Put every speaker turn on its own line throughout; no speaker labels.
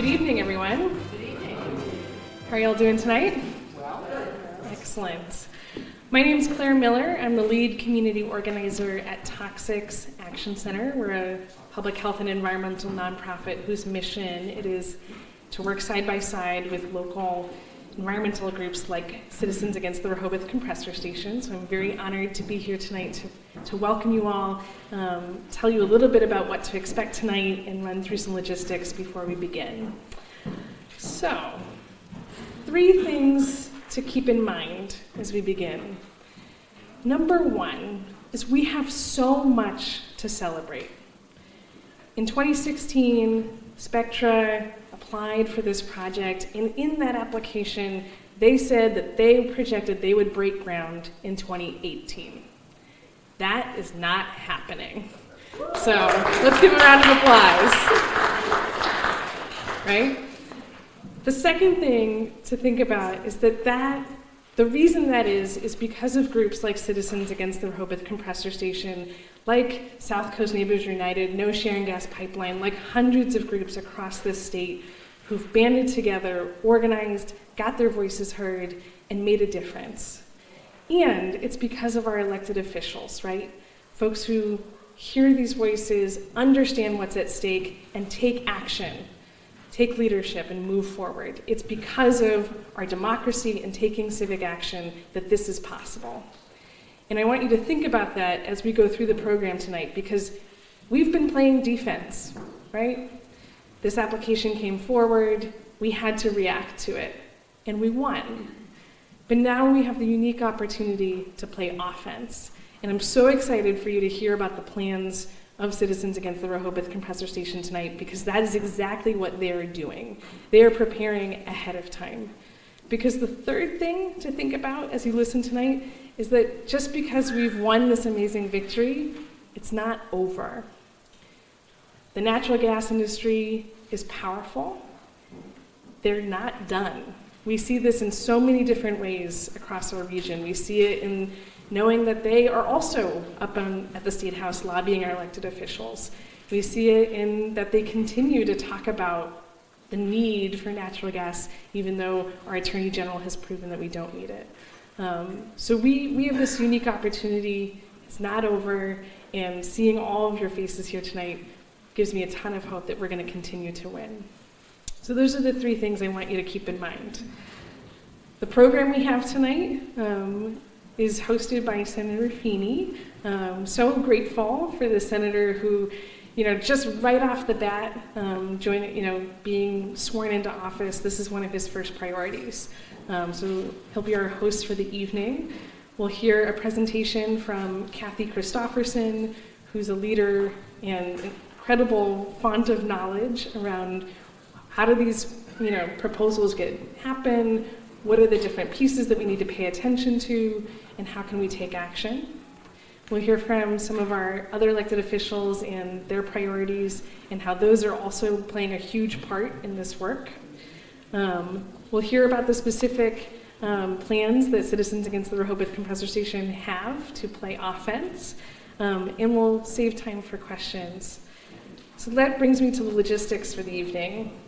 Good evening, everyone.
Good evening.
How are y'all doing tonight?
Well, good.
Excellent. My name is Claire Miller. I'm the lead community organizer at Toxics Action Center. We're a public health and environmental nonprofit whose mission it is to work side by side with local environmental groups like Citizens Against the Rehoboth Compressor Station. So I'm very honored to be here tonight to welcome you all, tell you a little bit about what to expect tonight, and run through some logistics before we begin. So, 3 things to keep in mind as we begin. Number 1 is we have so much to celebrate. In 2016, Spectra applied for this project, and in that application, they said that they projected they would break ground in 2018. That is not happening. So let's give a round of applause. Right? The second thing to think about is that the reason that is because of groups like Citizens Against the Rehoboth Compressor Station, like South Coast Neighbors United, No Sharing Gas Pipeline, like hundreds of groups across this state who've banded together, organized, got their voices heard, and made a difference. And it's because of our elected officials, right? Folks who hear these voices, understand what's at stake, and take action, take leadership, and move forward. It's because of our democracy and taking civic action that this is possible. And I want you to think about that as we go through the program tonight, because we've been playing defense, right? This application came forward, we had to react to it, and we won. But now we have the unique opportunity to play offense. And I'm so excited for you to hear about the plans of Citizens Against the Rehoboth Compressor Station tonight, because that is exactly what they are doing. They are preparing ahead of time. Because the third thing to think about as you listen tonight is that just because we've won this amazing victory, it's not over. The natural gas industry is powerful. They're not done. We see this in so many different ways across our region. We see it in knowing that they are also up at the State House lobbying our elected officials. We see it in that they continue to talk about the need for natural gas, even though our Attorney General has proven that we don't need it. So we have this unique opportunity. It's not over, and seeing all of your faces here tonight gives me a ton of hope that we're going to continue to win. So those are the 3 things I want you to keep in mind. The program we have tonight is hosted by Senator Feeney. So grateful for the senator who, just right off the bat, being sworn into office, this is one of his first priorities. So he'll be our host for the evening. We'll hear a presentation from Kathy Christofferson, who's a leader and incredible font of knowledge around how do these proposals happen, what are the different pieces that we need to pay attention to, and how can we take action. We'll hear from some of our other elected officials and their priorities and how those are also playing a huge part in this work. We'll hear about the specific plans that Citizens Against the Rehoboth Compressor Station have to play offense, and we'll save time for questions. So that brings me to the logistics for the evening.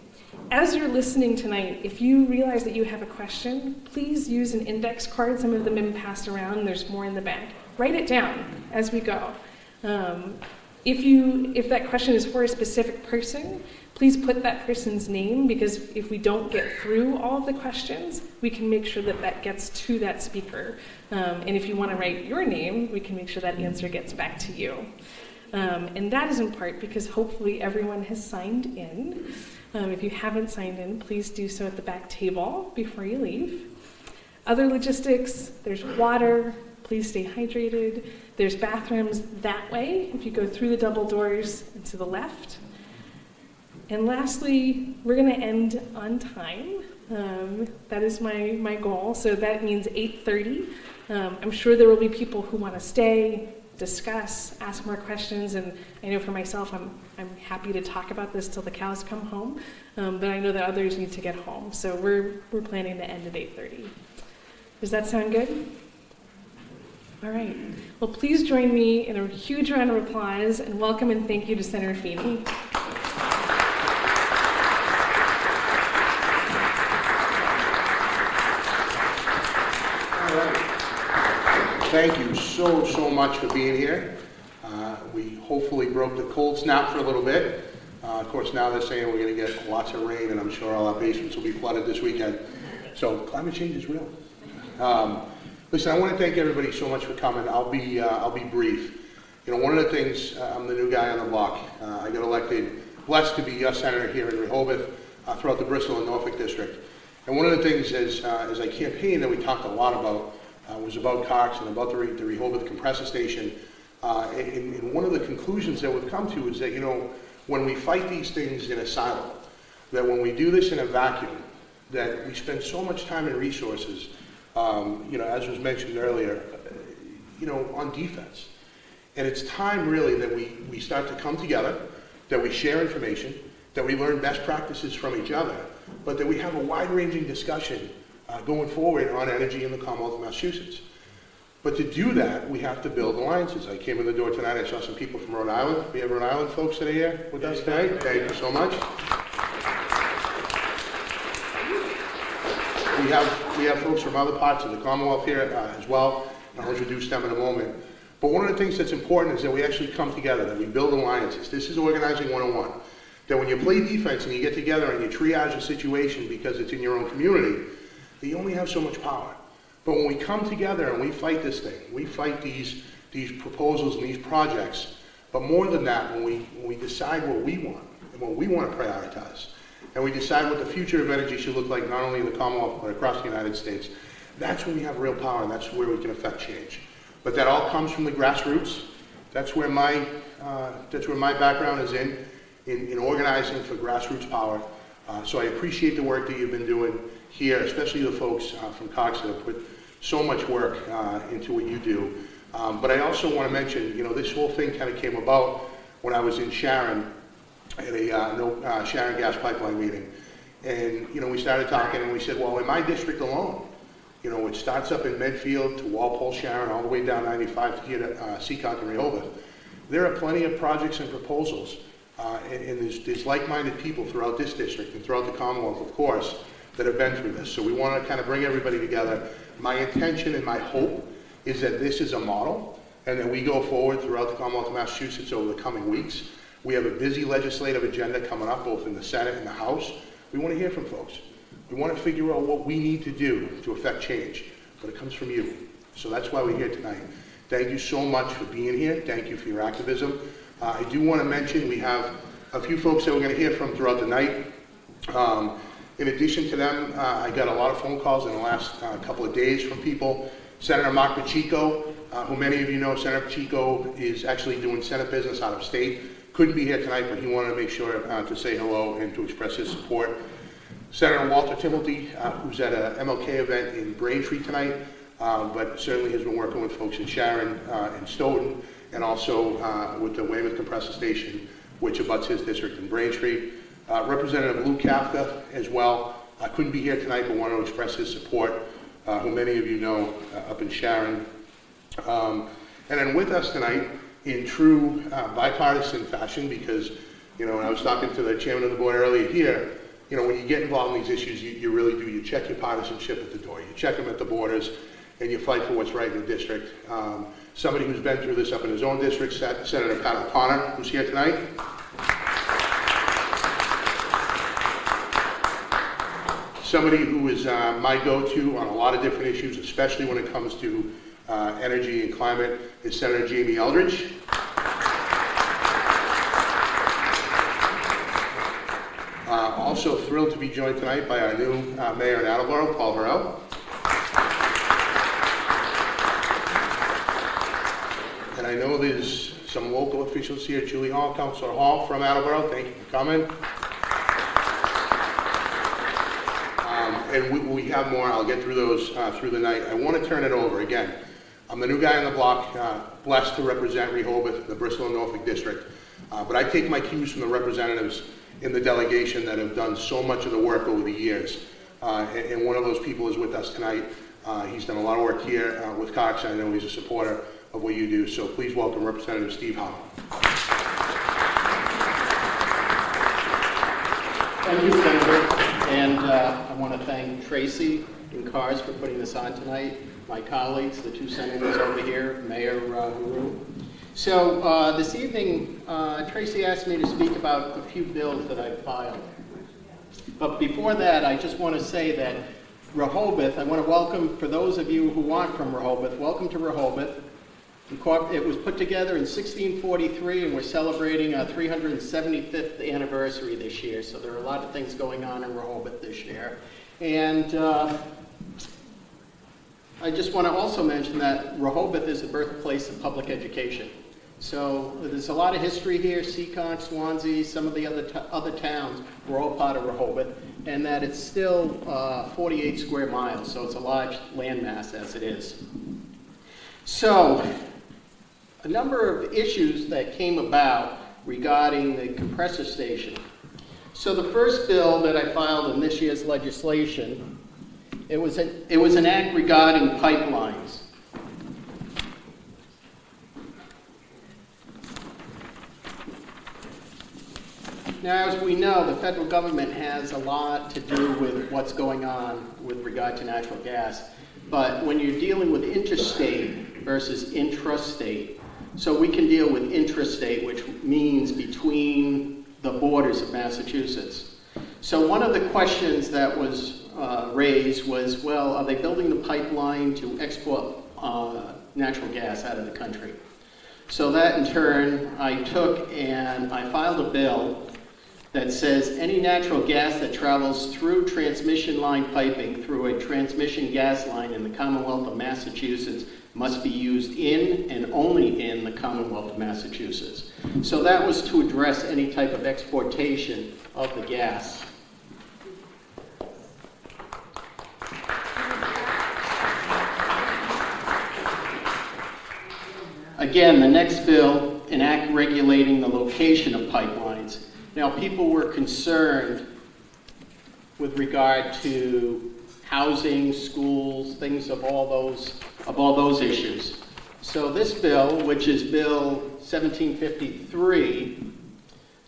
As you're listening tonight, if you realize that you have a question, please use an index card. Some of them have been passed around. There's more in the back. Write it down as we go. If that question is for a specific person, please put that person's name, because if we don't get through all of the questions, we can make sure that gets to that speaker. And if you want to write your name, we can make sure that answer gets back to you. And that is in part because hopefully everyone has signed in. If you haven't signed in, please do so at the back table before you leave. Other logistics, there's water, please stay hydrated. There's bathrooms that way, if you go through the double doors and to the left. And lastly, we're gonna end on time. That is my goal, so that means 8:30. I'm sure there will be people who wanna stay, discuss, ask more questions, and I know for myself, I'm happy to talk about this till the cows come home, but I know that others need to get home, so we're planning to end at 8:30. Does that sound good? All right. Well, please join me in a huge round of applause and welcome and thank you to Senator Feeney.
Thank you so much for being here. We hopefully broke the cold snap for a little bit. Of course, now they're saying we're going to get lots of rain, and I'm sure all our basements will be flooded this weekend. So climate change is real. Listen, I want to thank everybody so much for coming. I'll be brief. You know, one of the things, I'm the new guy on the block. I got elected, blessed to be your senator here in Rehoboth, throughout the Bristol and Norfolk district. And one of the things as I campaigned that we talked a lot about was about CARCS and about the Rehoboth compressor station. And one of the conclusions that we've come to is that, you know, when we fight these things in a silo, that when we do this in a vacuum, that we spend so much time and resources, you know, as was mentioned earlier, you know, on defense. And it's time really that we start to come together, that we share information, that we learn best practices from each other, but that we have a wide-ranging discussion going forward on energy in the Commonwealth of Massachusetts. But to do that, we have to build alliances. I came in the door tonight, I saw some people from Rhode Island. We have Rhode Island folks that are here with us tonight. Thank you so much. We have folks from other parts of the Commonwealth here as well. I'll introduce them in a moment. But one of the things that's important is that we actually come together, that we build alliances. This is organizing 101. That when you play defense and you get together and you triage a situation because it's in your own community, you only have so much power. But when we come together and we fight this thing, we fight these proposals and these projects, but more than that, when we decide what we want and what we want to prioritize, and we decide what the future of energy should look like not only in the Commonwealth but across the United States, that's when we have real power and that's where we can affect change. But that all comes from the grassroots. That's where my background is in organizing for grassroots power. So I appreciate the work that you've been doing here, especially the folks from CARCS that have put so much work into what you do. But I also want to mention, you know, this whole thing kind of came about when I was in Sharon at a Sharon gas pipeline meeting. And, you know, we started talking and we said, well, in my district alone, you know, it starts up in Medfield to Walpole, Sharon, all the way down 95 to here to Seacon and Rehoboth. There are plenty of projects and proposals, and there's like-minded people throughout this district and throughout the Commonwealth, of course, that have been through this. So we want to kind of bring everybody together. My intention and my hope is that this is a model and that we go forward throughout the Commonwealth of Massachusetts over the coming weeks. We have a busy legislative agenda coming up both in the Senate and the House. We want to hear from folks. We want to figure out what we need to do to affect change, but it comes from you. So that's why we're here tonight. Thank you so much for being here. Thank you for your activism. I do want to mention we have a few folks that we're going to hear from throughout the night. In addition to them, I got a lot of phone calls in the last couple of days from people. Senator Mark Pacheco, who many of you know, Senator Pacheco is actually doing Senate business out of state. Couldn't be here tonight, but he wanted to make sure to say hello and to express his support. Senator Walter Timothy, who's at a MLK event in Braintree tonight, but certainly has been working with folks in Sharon and Stoughton, and also with the Weymouth compressor station, which abuts his district in Braintree. Representative Lou Kafka as well. Couldn't be here tonight, but wanted to express his support, who many of you know up in Sharon. And then with us tonight, in true bipartisan fashion, because, you know, when I was talking to the chairman of the board earlier here, you know, when you get involved in these issues, you really do. You check your partisanship at the door. You check them at the borders, and you fight for what's right in the district. Somebody who's been through this up in his own district, Senator Pat O'Connor, who's here tonight. Somebody who is my go-to on a lot of different issues, especially when it comes to energy and climate, is Senator Jamie Eldridge. Also thrilled to be joined tonight by our new mayor in Attleboro, Paul Harrell. And I know there's some local officials here, Julie Hall, Councilor Hall from Attleboro, thank you for coming. And we have more. I'll get through those through the night. I want to turn it over again. I'm the new guy on the block, blessed to represent Rehoboth, the Bristol and Norfolk district. But I take my cues from the representatives in the delegation that have done so much of the work over the years. And one of those people is with us tonight. He's done a lot of work here with CARCS. I know he's a supporter of what you do. So please welcome Representative Steve Howell.
Thank you, Senator. And I want to thank Tracy and CARS for putting this on tonight. my colleagues, the two senators over here, Mayor Huru. So this evening, Tracy asked me to speak about a few bills that I filed. But before that, I just want to say that Rehoboth, I want to welcome, for those of you who aren't from Rehoboth, welcome to Rehoboth. It was put together in 1643, and we're celebrating our 375th anniversary this year, so there are a lot of things going on in Rehoboth this year. And I just want to also mention that Rehoboth is the birthplace of public education. So there's a lot of history here. Seacon, Swansea, some of the other towns were all part of Rehoboth, and that it's still 48 square miles, so it's a large landmass as it is. So a number of issues that came about regarding the compressor station. So the first bill that I filed in this year's legislation, it was an act regarding pipelines. Now, as we know, the federal government has a lot to do with what's going on with regard to natural gas. But when you're dealing with interstate versus intrastate, so we can deal with intrastate, which means between the borders of Massachusetts. So one of the questions that was raised was, well, are they building the pipeline to export natural gas out of the country? So that in turn, I took and I filed a bill that says any natural gas that travels through transmission line piping through a transmission gas line in the Commonwealth of Massachusetts must be used in and only in the Commonwealth of Massachusetts. So that was to address any type of exportation of the gas. Again, the next bill, an act regulating the location of pipelines. Now, people were concerned with regard to housing, schools, things of all those issues. So this bill, which is Bill 1753,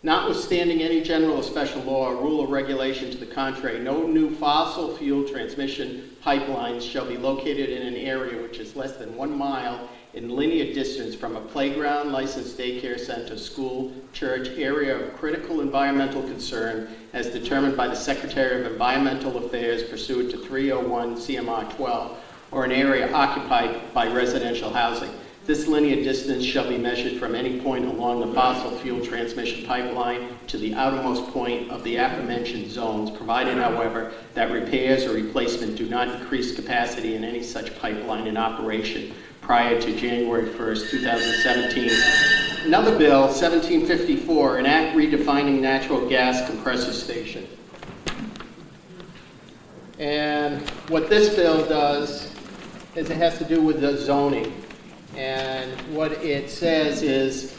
notwithstanding any general or special law or rule or regulation to the contrary, no new fossil fuel transmission pipelines shall be located in an area which is less than 1 mile in linear distance from a playground, licensed daycare center, school, church, area of critical environmental concern as determined by the Secretary of Environmental Affairs pursuant to 301 CMR 12, or an area occupied by residential housing. This linear distance shall be measured from any point along the fossil fuel transmission pipeline to the outermost point of the aforementioned zones, provided, however, that repairs or replacement do not increase capacity in any such pipeline in operation prior to January 1st, 2017. Another bill, 1754, an act redefining natural gas compressor station. And what this bill does is it has to do with the zoning. And what it says is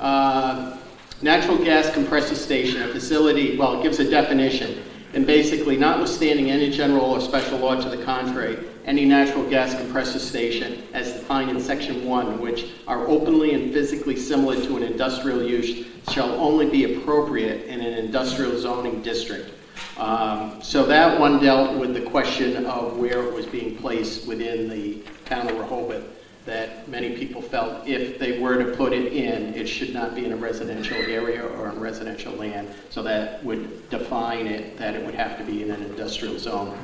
natural gas compressor station, a facility, well, it gives a definition. And basically, notwithstanding any general or special law to the contrary, any natural gas compressor station, as defined in Section 1, which are openly and physically similar to an industrial use, shall only be appropriate in an industrial zoning district. So that one dealt with the question of where it was being placed within the town of Rehoboth, that many people felt if they were to put it in, it should not be in a residential area or on residential land. So that would define it, that it would have to be in an industrial zone.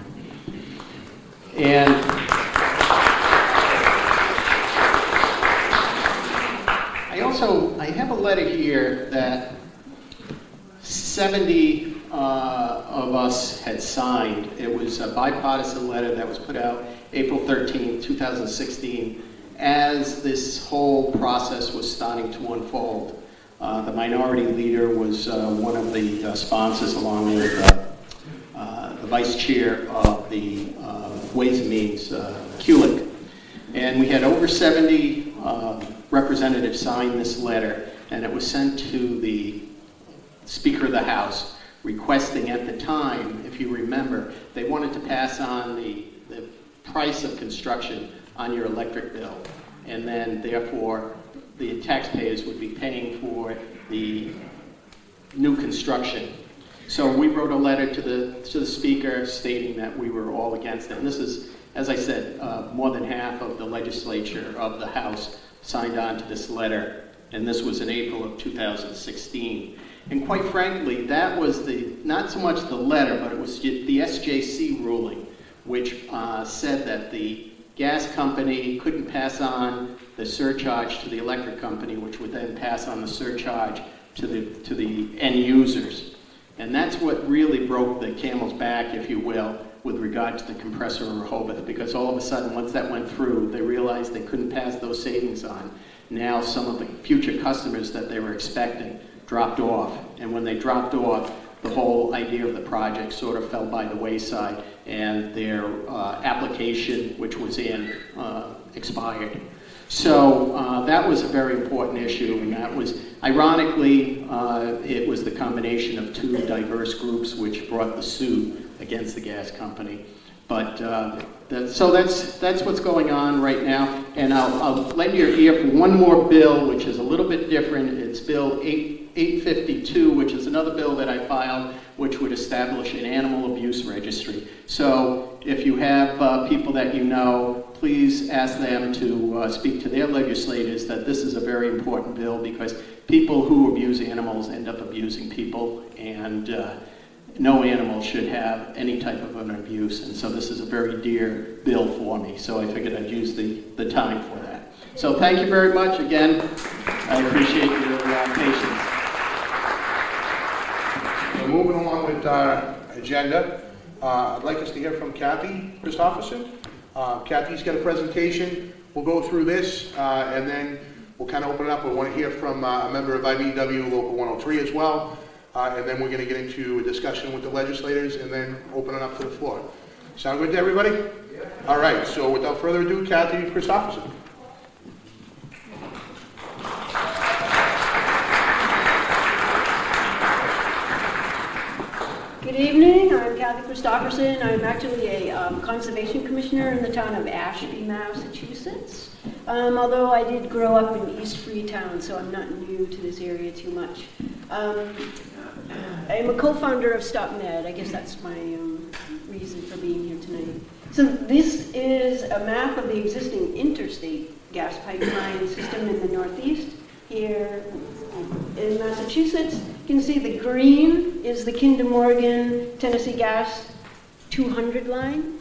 And I have a letter here that 70 of us had signed. It was a bipartisan letter that was put out April 13, 2016, as this whole process was starting to unfold. The minority leader was one of the sponsors, along with the vice chair of the Ways and Means, Kulik. And we had over 70 representatives sign this letter, and it was sent to the Speaker of the House, requesting at the time, if you remember, they wanted to pass on the price of construction on your electric bill. And then, therefore, the taxpayers would be paying for the new construction. So we wrote a letter to the Speaker stating that we were all against it. And this is as I said, more than half of the legislature of the House signed on to this letter, and this was in April of 2016. And quite frankly, that was not so much the letter, but it was the SJC ruling, which said that the gas company couldn't pass on the surcharge to the electric company, which would then pass on the surcharge to the end users. And that's what really broke the camel's back, if you will, with regard to the compressor in Rehoboth, because all of a sudden, once that went through, they realized they couldn't pass those savings on. Now some of the future customers that they were expecting dropped off. And when they dropped off, the whole idea of the project sort of fell by the wayside, and their application, which was in, expired. So that was a very important issue, and that was, ironically, it was the combination of two diverse groups which brought the suit against the gas company. But so that's what's going on right now. And I'll lend your ear for one more bill, which is a little bit different. It's Bill 852, which is another bill that I filed, which would establish an animal abuse registry. So if you have people that you know, please ask them to speak to their legislators that this is a very important bill, because people who abuse animals end up abusing people, and no animal should have any type of an abuse. And so this is a very dear bill for me, so I figured I'd use the time for that. So thank you very much again. I appreciate your patience.
So moving along with our agenda, I'd like us to hear from Kathy Christopherson. Kathy's got a presentation. We'll go through this, and then we'll kind of open it up. We want to hear from a member of IBEW Local 103 as well, and then we're going to get into a discussion with the legislators, and then open it up to the floor. Sound good to everybody? Yeah. All right, so without further ado, Kathy Christopherson.
Good evening, I'm Kathy Christopherson. I'm actually a conservation commissioner in the town of Ashby, Massachusetts. Although I did grow up in East Freetown, so I'm not new to this area too much. I'm a co-founder of Stop Med. I guess that's my reason for being here tonight. So this is a map of the existing interstate gas pipeline system in the Northeast. Here in Massachusetts, you can see the green is the Kinder Morgan Tennessee Gas 200 line.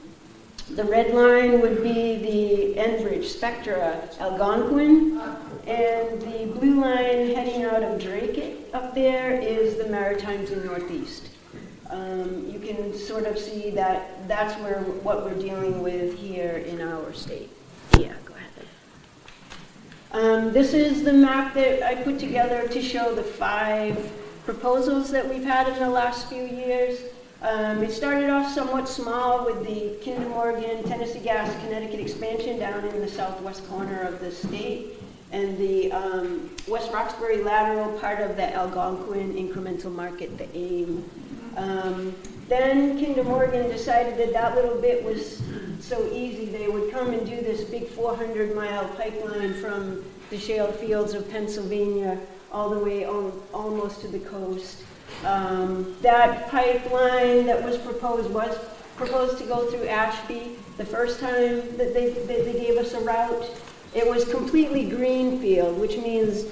The red line would be the Enbridge Spectra Algonquin, and the blue line heading out of Drake up there is the Maritimes in Northeast. You can sort of see that that's what we're dealing with here in our state. Yeah, go ahead. This is the map that I put together to show the 5 proposals that we've had in the last few years. It started off somewhat small with the Kinder Morgan Tennessee Gas Connecticut expansion down in the southwest corner of the state, and the West Roxbury lateral part of the Algonquin incremental market, the AIM. Then Kinder Morgan decided that that little bit was so easy, they would come and do this big 400-mile pipeline from the shale fields of Pennsylvania all the way almost to the coast. That pipeline that was proposed to go through Ashby. The first time that they gave us a route, it was completely greenfield, which means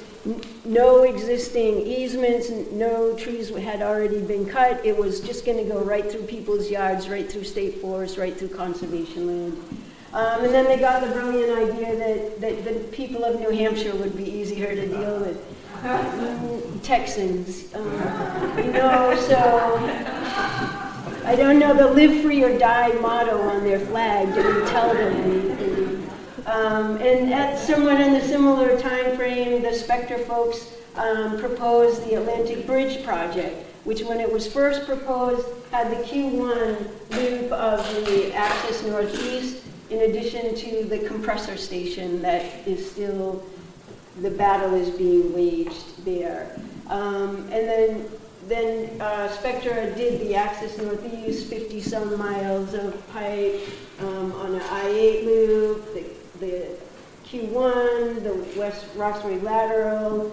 no existing easements, no trees had already been cut. It was just going to go right through people's yards, right through state forests, right through conservation land. And then they got the brilliant idea that the people of New Hampshire would be easier to deal with. Texans, so I don't know, the live free or die motto on their flag didn't tell them anything. And at somewhat in a similar time frame, the Spectra folks proposed the Atlantic Bridge project, which when it was first proposed had the Q1 loop of the Access Northeast, in addition to the compressor station that is still, the battle is being waged there. And then Spectra did the Access Northeast, 50-some miles of pipe on an I-8 loop, the Q1, the West Roxbury lateral,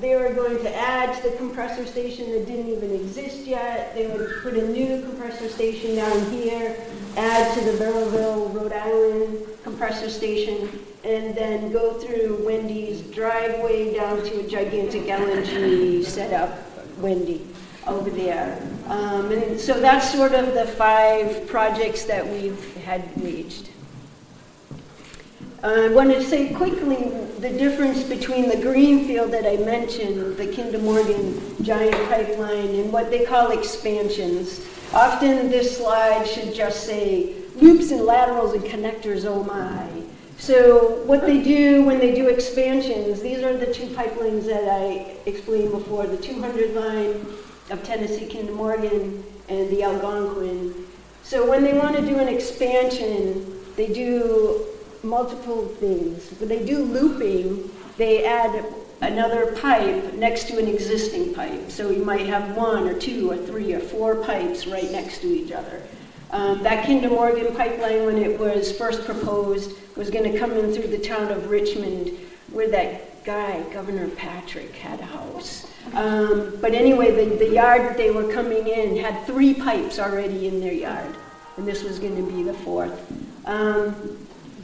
they were going to add to the compressor station that didn't even exist yet. They would put a new compressor station down here, add to the Barrowville, Rhode Island compressor station, and then go through Wendy's driveway down to a gigantic LNG setup, Wendy, over there. And so that's sort of the 5 projects that we've had waged. I wanted to say quickly the difference between the greenfield that I mentioned, the Kinder Morgan giant pipeline, and what they call expansions. Often this slide should just say loops and laterals and connectors, oh my. So what they do when they do expansions, these are the 2 pipelines that I explained before, the 200 line of Tennessee Kinder Morgan and the Algonquin. So when they want to do an expansion, they do multiple things. When they do looping, they add another pipe next to an existing pipe. So you might have 1 or 2 or 3 or 4 pipes right next to each other. That Kinder Morgan pipeline, when it was first proposed, was going to come in through the town of Richmond, where that guy, Governor Patrick, had a house. But anyway, the yard that they were coming in had 3 pipes already in their yard, and this was going to be the 4th.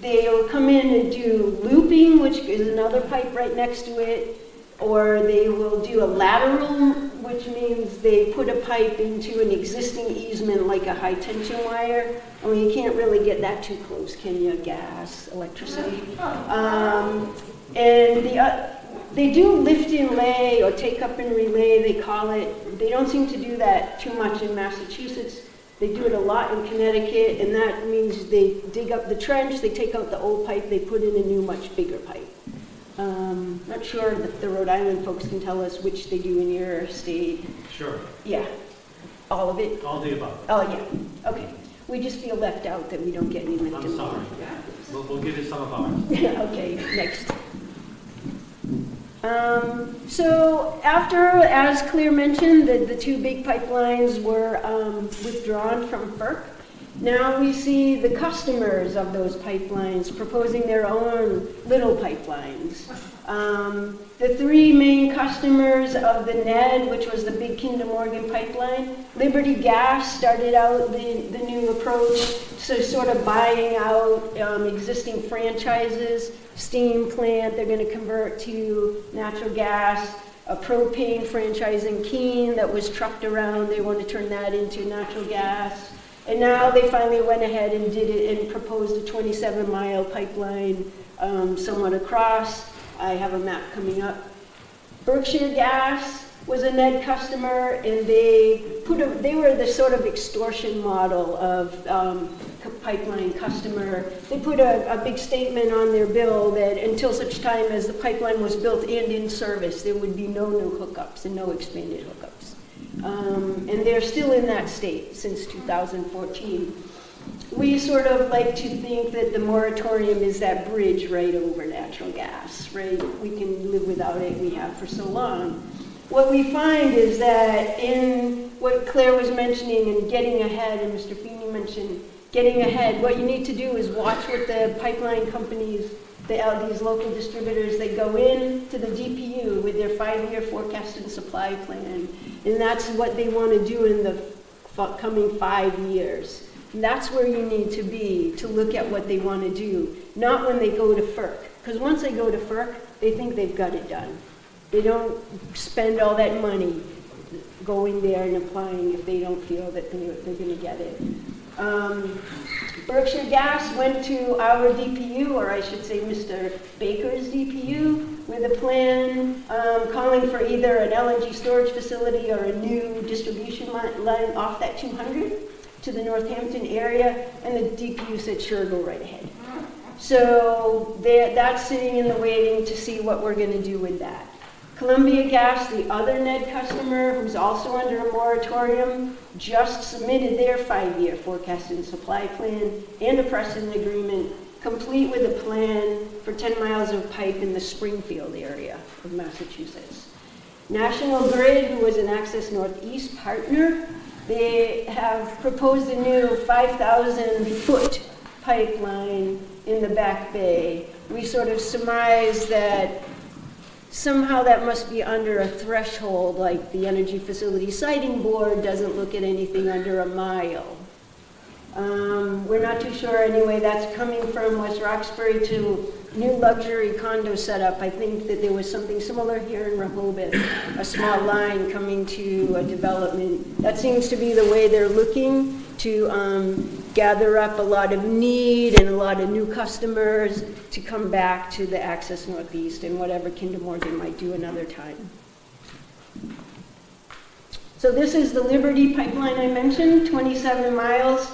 They'll come in and do looping, which is another pipe right next to it, or they will do a lateral, which means they put a pipe into an existing easement like a high tension wire. I mean, you can't really get that too close, can you? Gas, electricity. And they do lift and lay, or take up and relay, they call it. They don't seem to do that too much in Massachusetts. They do it a lot in Connecticut, and that means they dig up the trench, they take out the old pipe, they put in a new, much bigger pipe. Not sure if the Rhode Island folks can tell us which they do in your state.
Sure.
Yeah, all of it?
All the above.
Oh, yeah, okay. We just feel left out that we don't get any lift.
I'm sorry. We'll give you some of ours.
Okay, next. So after, as Claire mentioned, the 2 big pipelines were withdrawn from FERC. Now we see the customers of those pipelines proposing their own little pipelines. The 3 main customers of the NED, which was the big Kinder Morgan pipeline, Liberty Gas started out the new approach, so sort of buying out existing franchises, steam plant they're going to convert to natural gas, a propane franchise in Keene that was trucked around, they want to turn that into natural gas. And now they finally went ahead and did it and proposed a 27-mile pipeline somewhat across. I have a map coming up. Berkshire Gas was a NED customer, and they were the sort of extortion model of pipeline customer. They put a big statement on their bill that until such time as the pipeline was built and in service, there would be no new hookups and no expanded hookups. And they're still in that state since 2014. We sort of like to think that the moratorium is that bridge right over natural gas, right? We can live without it, we have for so long. What we find is that in what Claire was mentioning and getting ahead, and Mr. Feeney mentioned getting ahead, what you need to do is watch what the pipeline companies, these local distributors, they go in to the DPU with their 5-year forecasted supply plan, and that's what they want to do in the coming 5 years. And that's where you need to be to look at what they want to do, not when they go to FERC. Because once they go to FERC, they think they've got it done. They don't spend all that money going there and applying if they don't feel that they're going to get it. Berkshire Gas went to our DPU, or I should say Mr. Baker's DPU, with a plan calling for either an LNG storage facility or a new distribution line off that 200 to the Northampton area, and the DPU said, sure, go right ahead. So that's sitting in the waiting to see what we're going to do with that. Columbia Gas, the other NED customer, who's also under a moratorium, just submitted their 5-year forecast and supply plan and a precedent agreement, complete with a plan for 10 miles of pipe in the Springfield area of Massachusetts. National Grid, who was an Access Northeast partner, they have proposed a new 5,000-foot pipeline in the Back Bay. We sort of surmise that somehow that must be under a threshold, like the Energy Facility Siting Board doesn't look at anything under a mile. We're not too sure anyway. That's coming from West Roxbury to new luxury condo setup. I think that there was something similar here in Rehoboth, a small line coming to a development. That seems to be the way they're looking to gather up a lot of need and a lot of new customers to come back to the Access Northeast and whatever Kinder Morgan might do another time. So this is the Liberty pipeline I mentioned, 27 miles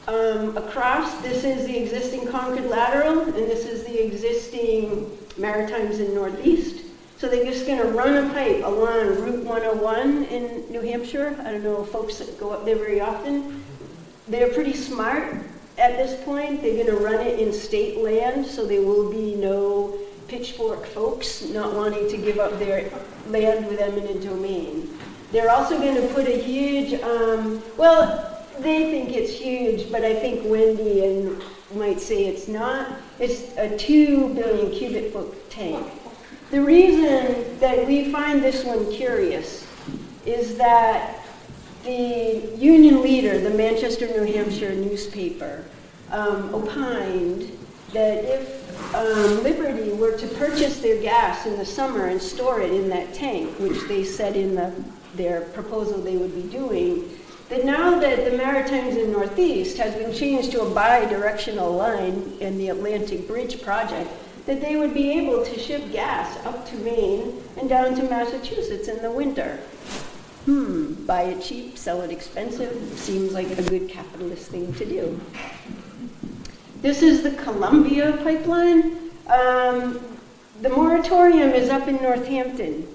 across. This is the existing Concord lateral, and this is the existing Maritimes in Northeast. So they're just going to run a pipe along Route 101 in New Hampshire. I don't know if folks that go up there very often. They're pretty smart at this point. They're going to run it in state land, so there will be no pitchfork folks not wanting to give up their land with eminent domain. They're also going to put a huge, well, they think it's huge, but I think Wendy might say it's not. It's a 2 billion cubic foot tank. The reason that we find this one curious is that the union leader, the Manchester, New Hampshire newspaper, opined that if Liberty were to purchase their gas in the summer and store it in that tank, which they said in their proposal they would be doing, that now that the Maritimes in Northeast has been changed to a bi-directional line in the Atlantic Bridge project, that they would be able to ship gas up to Maine and down to Massachusetts in the winter. Buy it cheap, sell it expensive, seems like a good capitalist thing to do. This is the Columbia pipeline. The moratorium is up in Northampton.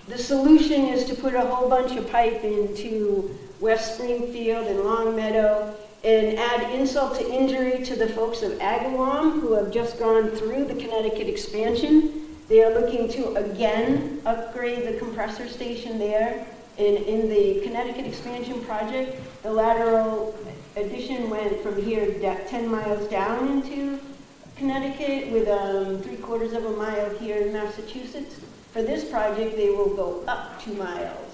The solution is to put a whole bunch of pipe into West Springfield and Longmeadow and add insult to injury to the folks of Agawam who have just gone through the Connecticut expansion. They are looking to again upgrade the compressor station there. And in the Connecticut expansion project, the lateral addition went from here 10 miles down into Connecticut with 3/4 of a mile here in Massachusetts. For this project, they will go up 2 miles.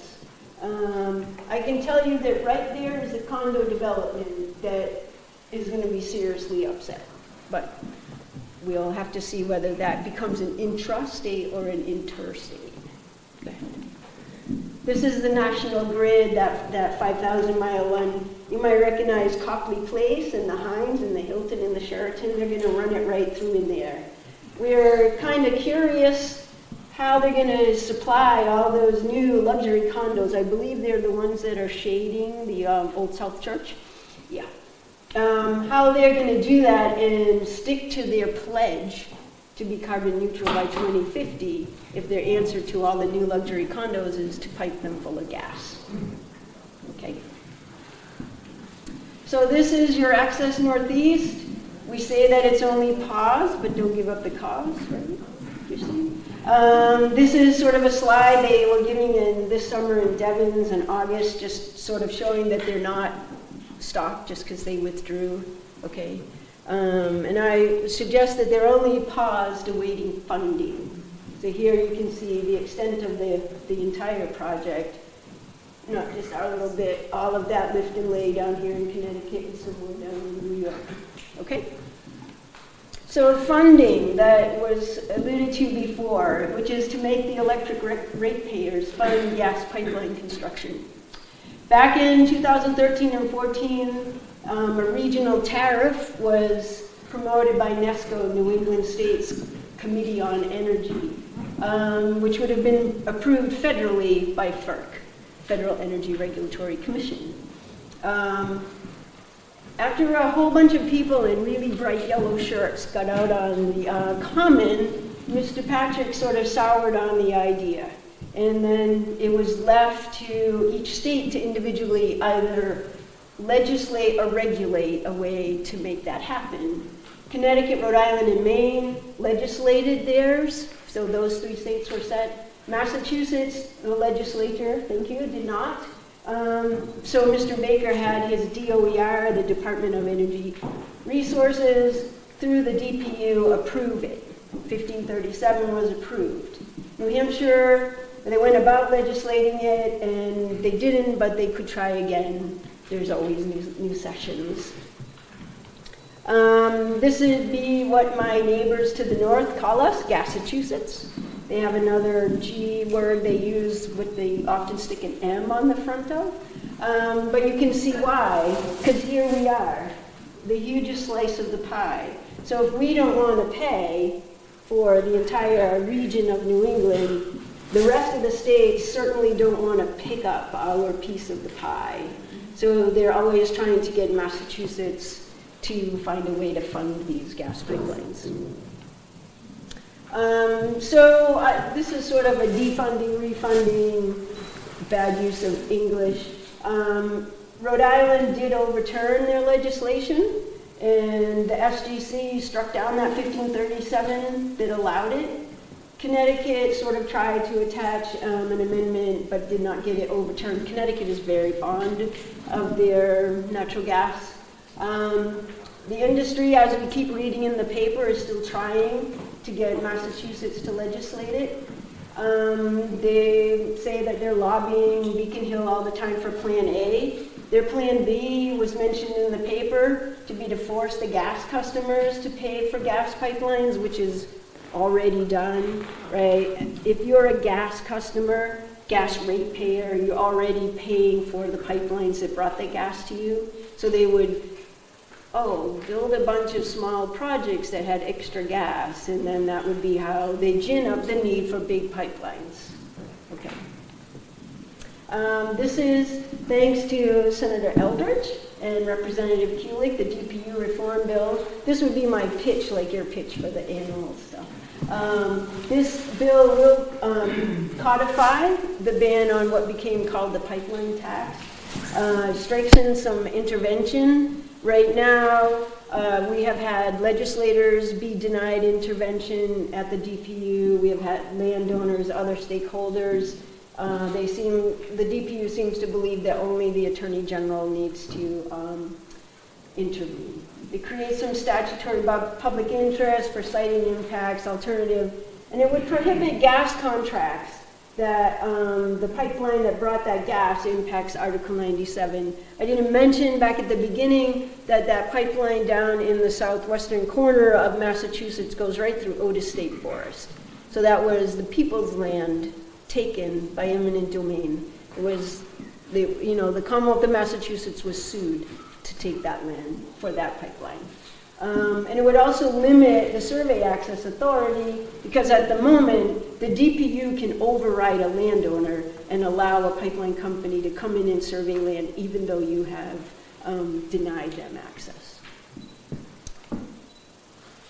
I can tell you that right there is a condo development that is going to be seriously upset. But we'll have to see whether that becomes an intrastate or an interstate. Go ahead. This is the National Grid, that 5,000-mile one. You might recognize Copley Place and the Hines and the Hilton and the Sheraton. They're going to run it right through in there. We're kind of curious how they're going to supply all those new luxury condos. I believe they're the ones that are shading the Old South Church. Yeah. How they're going to do that and stick to their pledge to be carbon neutral by 2050 if their answer to all the new luxury condos is to pipe them full of gas. Okay. So this is your Access Northeast. We say that it's only pause, but don't give up the cause, right? You see? This is sort of a slide they were giving in this summer in Devens in August, just sort of showing that they're not stopped just because they withdrew, okay? And I suggest that they're only paused awaiting funding. So here you can see the extent of the entire project, not just our little bit, all of that lift and lay down here in Connecticut and somewhere down in New York, okay? So funding that was alluded to before, which is to make the electric ratepayers fund gas pipeline construction. Back in 2013 and 14, a regional tariff was promoted by NESCO, New England States Committee on Energy, which would have been approved federally by FERC, Federal Energy Regulatory Commission. After a whole bunch of people in really bright yellow shirts got out on the common, Mr. Patrick sort of soured on the idea. And then it was left to each state to individually either legislate or regulate a way to make that happen. Connecticut, Rhode Island, and Maine legislated theirs, so those 3 states were set. Massachusetts, the legislature, thank you, did not. So Mr. Baker had his DOER, the Department of Energy Resources, through the DPU approve it. 1537 was approved. New Hampshire, they went about legislating it, and they didn't, but they could try again. There's always new sessions. This would be what my neighbors to the north call us, Massachusetts. They have another G word they use, what they often stick an M on the front of. But you can see why, because here we are, the hugest slice of the pie. So if we don't want to pay for the entire region of New England, the rest of the states certainly don't want to pick up our piece of the pie. So they're always trying to get Massachusetts to find a way to fund these gas pipelines. This is sort of a defunding, refunding, bad use of English. Rhode Island did overturn their legislation, and the SGC struck down that 1537 that allowed it. Connecticut sort of tried to attach an amendment, but did not get it overturned. Connecticut is very fond of their natural gas. The industry, as we keep reading in the paper, is still trying to get Massachusetts to legislate it. They say that they're lobbying Beacon Hill all the time for Plan A. Their Plan B was mentioned in the paper to be to force the gas customers to pay for gas pipelines, which is already done, right? If you're a gas customer, gas ratepayer, you're already paying for the pipelines that brought the gas to you. So they would, build a bunch of small projects that had extra gas, and then that would be how they gin up the need for big pipelines. Okay. This is thanks to Senator Eldridge and Representative Kulik, the DPU reform bill. This would be my pitch, like your pitch for the annual stuff. This bill will codify the ban on what became called the pipeline tax, strikes in some intervention. Right now, we have had legislators be denied intervention at the DPU. We have had landowners, other stakeholders. The DPU seems to believe that only the Attorney General needs to intervene. It creates some statutory public interest for citing impacts, alternative, and it would prohibit gas contracts that the pipeline that brought that gas impacts Article 97. I didn't mention back at the beginning that that pipeline down in the southwestern corner of Massachusetts goes right through Otis State Forest. So that was the people's land taken by eminent domain. It was, the Commonwealth of Massachusetts was sued to take that land for that pipeline. And it would also limit the survey access authority, because at the moment, the DPU can override a landowner and allow a pipeline company to come in and survey land even though you have denied them access.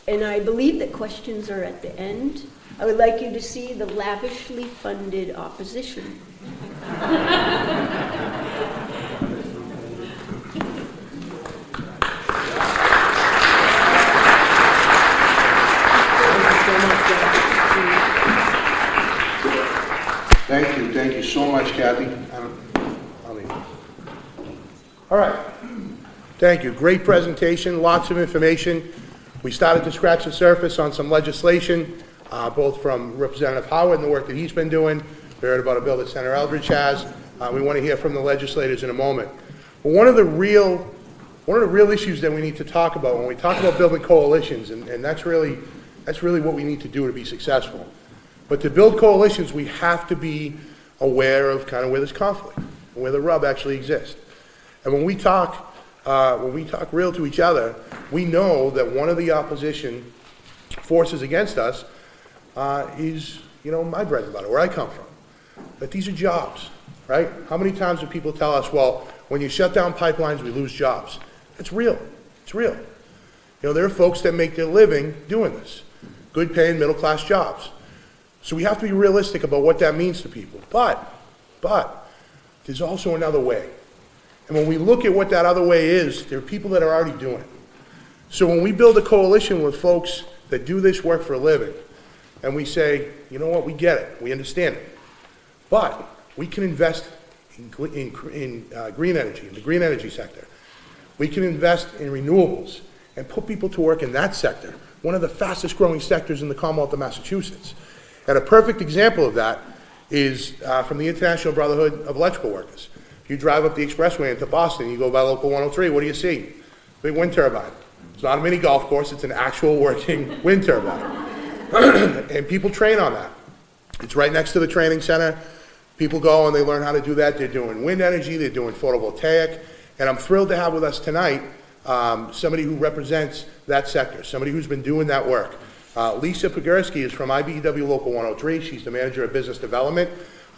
And I believe that questions are at the end. I would like you to see the lavishly funded opposition.
Thank you so much, Kathy. All right. Thank you. Great presentation, lots of information. We started to scratch the surface on some legislation, both from Representative Howard and the work that he's been doing. We heard about a bill that Senator Eldridge has. We want to hear from the legislators in a moment. But one of the real issues that we need to talk about when we talk about building coalitions, and that's really what we need to do to be successful. But to build coalitions, we have to be aware of kind of where there's conflict, and where the rub actually exists. And when we talk real to each other, we know that one of the opposition forces against us is, my bread and butter, where I come from. That these are jobs, right? How many times do people tell us, well, when you shut down pipelines, we lose jobs? It's real. It's real. There are folks that make their living doing this. Good paying middle-class jobs. So we have to be realistic about what that means to people. But there's also another way. And when we look at what that other way is, there are people that are already doing it. So when we build a coalition with folks that do this work for a living, and we say, you know what, we get it, we understand it, but we can invest in green energy, in the green energy sector. We can invest in renewables and put people to work in that sector one of the fastest growing sectors in the Commonwealth of Massachusetts. And a perfect example of that is from the International Brotherhood of Electrical Workers. If you drive up the expressway into Boston, you go by Local 103, what do you see? Big wind turbine. It's not a mini golf course, it's an actual working wind turbine. And people train on that. It's right next to the training center. People go and they learn how to do that. They're doing wind energy, they're doing photovoltaic, and I'm thrilled to have with us tonight somebody who represents that sector, somebody who's been doing that work. Lisa Pogorski is from IBEW Local 103. She's the manager of business development.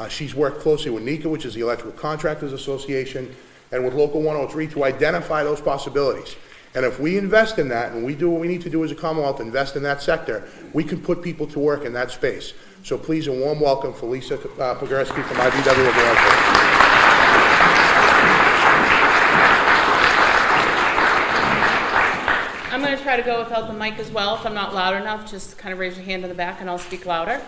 She's worked closely with NECA, which is the Electrical Contractors Association, and with Local 103 to identify those possibilities. And if we invest in that, and we do what we need to do as a Commonwealth, invest in that sector, we can put people to work in that space. So please, a warm welcome for Lisa Pogorski from IBEW Local 103.
I'm going to try to go without the mic as well. If I'm not loud enough, just kind of raise your hand in the back and I'll speak louder.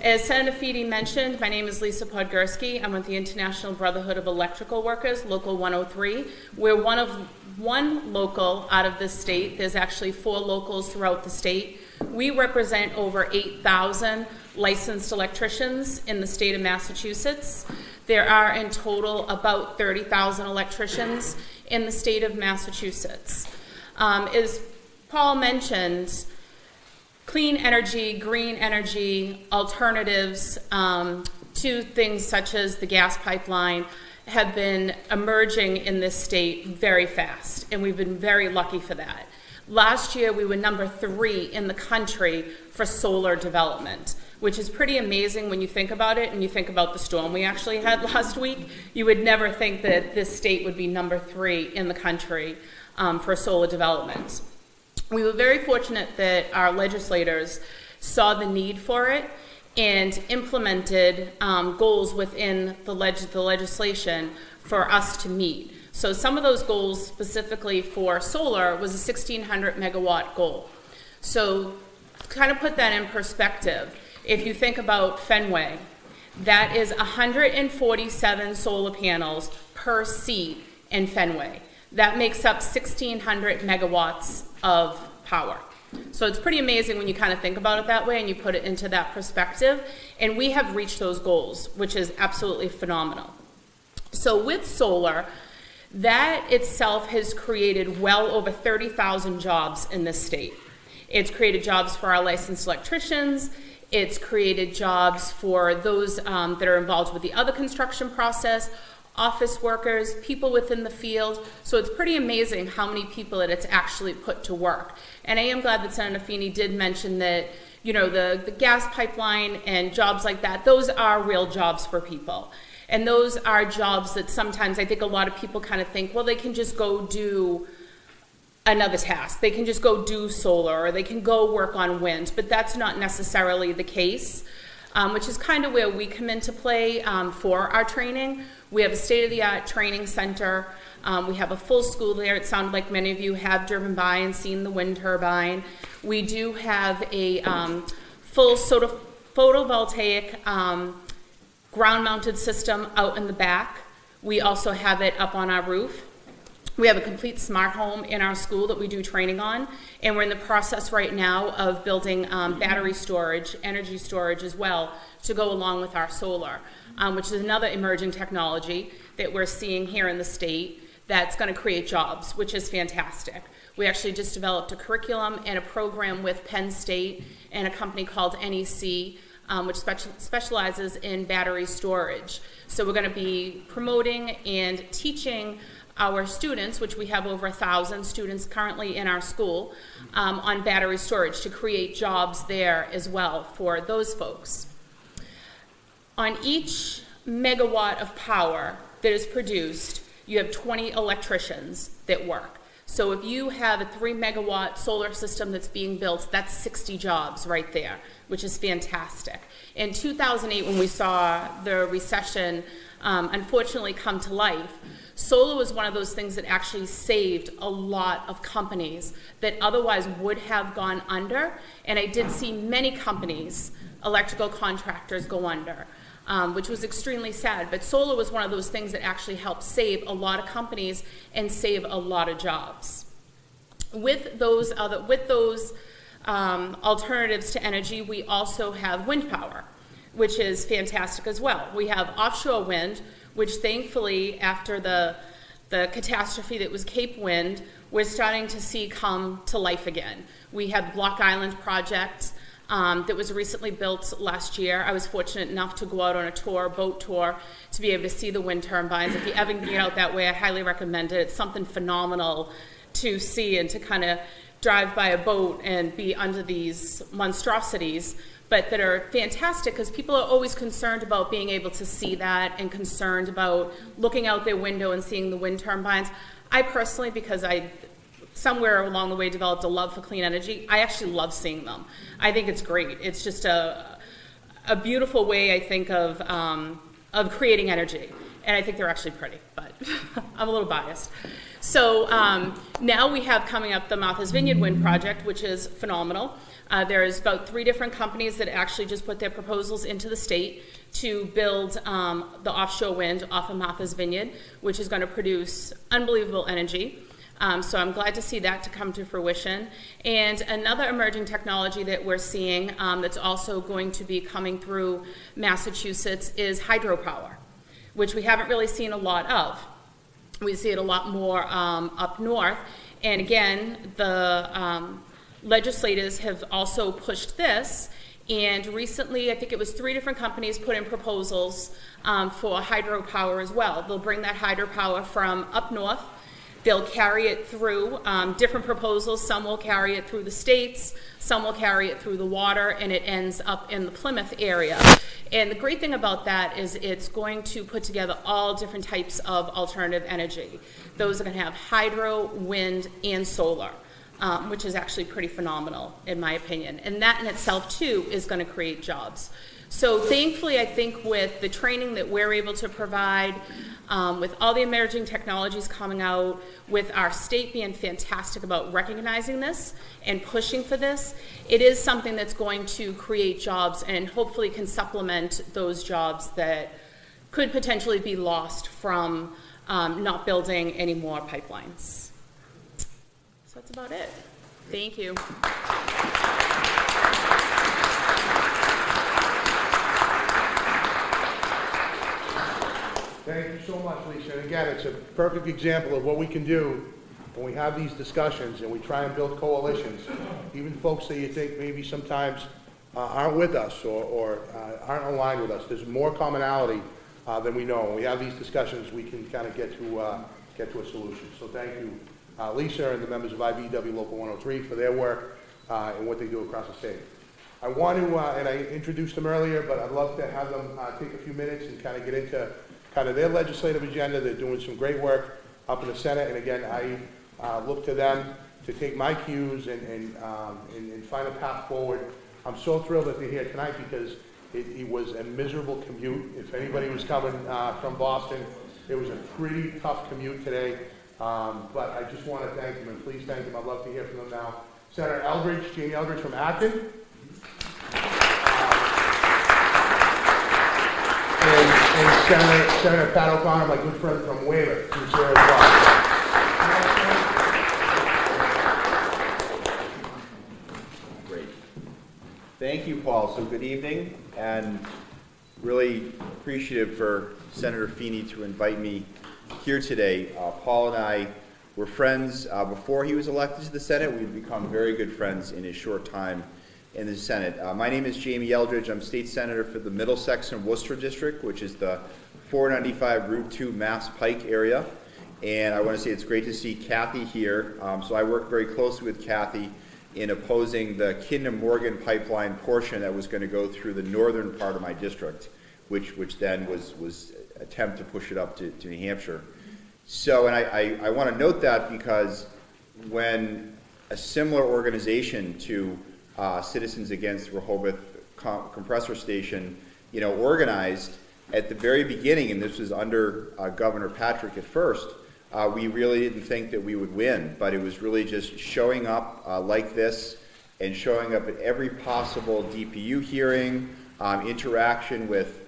As Senator Feeney mentioned, my name is Lisa Podgorski. I'm with the International Brotherhood of Electrical Workers, Local 103. We're one local out of this state. There's actually 4 locals throughout the state. We represent over 8,000 licensed electricians in the state of Massachusetts. There are in total about 30,000 electricians in the state of Massachusetts. As Paul mentioned, clean energy, green energy, alternatives to things such as the gas pipeline have been emerging in this state very fast, and we've been very lucky for that. Last year, we were number 3 in the country for solar development, which is pretty amazing when you think about it, and you think about the storm we actually had last week. You would never think that this state would be number 3 in the country for solar development. We were very fortunate that our legislators saw the need for it and implemented goals within the legislation for us to meet. So some of those goals specifically for solar was a 1,600 megawatt goal. So to kind of put that in perspective, if you think about Fenway, that is 147 solar panels per seat in Fenway. That makes up 1,600 megawatts of power. So it's pretty amazing when you kind of think about it that way and you put it into that perspective. And we have reached those goals, which is absolutely phenomenal. So with solar, that itself has created well over 30,000 jobs in this state. It's created jobs for our licensed electricians. It's created jobs for those that are involved with the other construction process, office workers, people within the field. So it's pretty amazing how many people that it's actually put to work. And I am glad that Senator Feeney did mention that, you know, the gas pipeline and jobs like that, those are real jobs for people. And those are jobs that sometimes I think a lot of people kind of think, well, they can just go do another task. They can just go do solar, or they can go work on wind, but that's not necessarily the case, which is kind of where we come into play for our training. We have a state-of-the-art training center. We have a full school there. It sounded like many of you have driven by and seen the wind turbine. We do have a full sort of photovoltaic ground-mounted system out in the back. We also have it up on our roof. We have a complete smart home in our school that we do training on, and we're in the process right now of building battery storage, energy storage as well, to go along with our solar, which is another emerging technology that we're seeing here in the state that's going to create jobs, which is fantastic. We actually just developed a curriculum and a program with Penn State and a company called NEC, which specializes in battery storage. So we're going to be promoting and teaching our students, which we have over 1,000 students currently in our school, on battery storage to create jobs there as well for those folks. On each megawatt of power that is produced, you have 20 electricians that work. So if you have a 3 megawatt solar system that's being built, that's 60 jobs right there, which is fantastic. In 2008, when we saw the recession unfortunately come to life, solar was one of those things that actually saved a lot of companies that otherwise would have gone under. And I did see many companies, electrical contractors, go under, which was extremely sad. But solar was one of those things that actually helped save a lot of companies and save a lot of jobs. With those alternatives to energy, we also have wind power, which is fantastic as well. We have offshore wind, which thankfully, after the catastrophe that was Cape Wind, we're starting to see come to life again. We have Block Island project that was recently built last year. I was fortunate enough to go out on a boat tour, to be able to see the wind turbines. If you ever can get out that way, I highly recommend it. It's something phenomenal to see and to kind of drive by a boat and be under these monstrosities, but that are fantastic because people are always concerned about being able to see that and concerned about looking out their window and seeing the wind turbines. I personally, because I somewhere along the way developed a love for clean energy, I actually love seeing them. I think it's great. It's just a beautiful way, I think, of creating energy. And I think they're actually pretty, but I'm a little biased. So now we have coming up the Martha's Vineyard Wind Project, which is phenomenal. There's about 3 different companies that actually just put their proposals into the state to build the offshore wind off of Martha's Vineyard, which is going to produce unbelievable energy. So I'm glad to see that to come to fruition. And another emerging technology that we're seeing that's also going to be coming through Massachusetts is hydropower, which we haven't really seen a lot of. We see it a lot more up north. And again, the legislators have also pushed this. And recently, I think it was 3 different companies put in proposals for hydropower as well. They'll bring that hydropower from up north. They'll carry it through different proposals. Some will carry it through the states, some will carry it through the water, and it ends up in the Plymouth area. And the great thing about that is it's going to put together all different types of alternative energy. Those are going to have hydro, wind, and solar, which is actually pretty phenomenal in my opinion. And that in itself too is going to create jobs. So thankfully, I think with the training that we're able to provide, with all the emerging technologies coming out, with our state being fantastic about recognizing this and pushing for this, it is something that's going to create jobs and hopefully can supplement those jobs that could potentially be lost from not building any more pipelines. So that's about it. Thank you.
Thank you so much, Lisa. And again, it's a perfect example of what we can do when we have these discussions and we try and build coalitions. Even folks that you think maybe sometimes aren't with us or aren't aligned with us. There's more commonality than we know. When we have these discussions, we can kind of get to a solution. So thank you, Lisa, and the members of IBEW Local 103 for their work and what they do across the state. I want to, and I introduced them earlier, but I'd love to have them take a few minutes and kind of get into kind of their legislative agenda. They're doing some great work up in the Senate, and again, I look to them to take my cues and find a path forward. I'm so thrilled that they're here tonight because it was a miserable commute. If anybody was coming from Boston, it was a pretty tough commute today, but I just want to thank them, and please thank them. I'd love to hear from them now. Senator Eldridge, Jamie Eldridge from Acton. And Senator Pat O'Connor, my good friend from Weymouth, who's here as well.
Great. Thank you, Paul. So good evening, and really appreciative for Senator Feeney to invite me here today. Paul and I were friends before he was elected to the Senate. We've become very good friends in his short time in the Senate. My name is Jamie Eldridge. I'm state senator for the Middlesex and Worcester district, which is the 495 Route 2 Mass Pike area. And I want to say it's great to see Kathy here. So I worked very closely with Kathy in opposing the Kinder Morgan pipeline portion that was going to go through the northern part of my district, which then was attempt to push it up to New Hampshire. So, and I want to note that because when a similar organization to Citizens Against Rehoboth Compressor Station, organized at the very beginning, and this was under Governor Patrick at first, we really didn't think that we would win, but it was really just showing up like this and showing up at every possible DPU hearing, interaction with,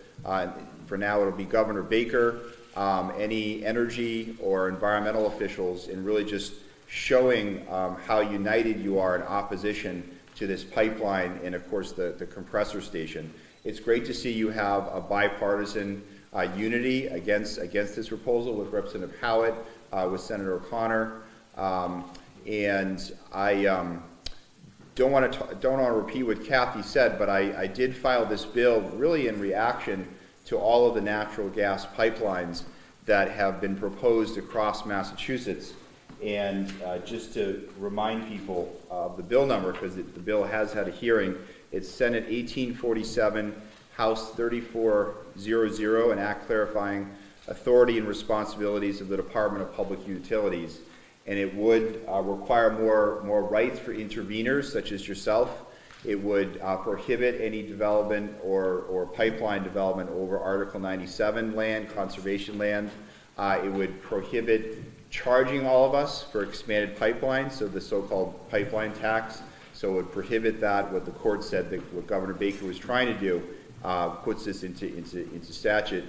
for now it'll be Governor Baker, any energy or environmental officials, and really just showing how united you are in opposition to this pipeline and, of course, the compressor station. It's great to see you have a bipartisan unity against this proposal with Representative Howitt, with Senator O'Connor, and I don't want to repeat what Kathy said, but I did file this bill really in reaction to all of the natural gas pipelines that have been proposed across Massachusetts. And just to remind people of the bill number, because the bill has had a hearing, it's Senate 1847, House 3400, an act clarifying authority and responsibilities of the Department of Public Utilities. And it would require more rights for interveners, such as yourself. It would prohibit any development or pipeline development over Article 97 land, conservation land. It would prohibit charging all of us for expanded pipelines, so the so-called pipeline tax. So it would prohibit that. What the court said that what Governor Baker was trying to do puts this into statute.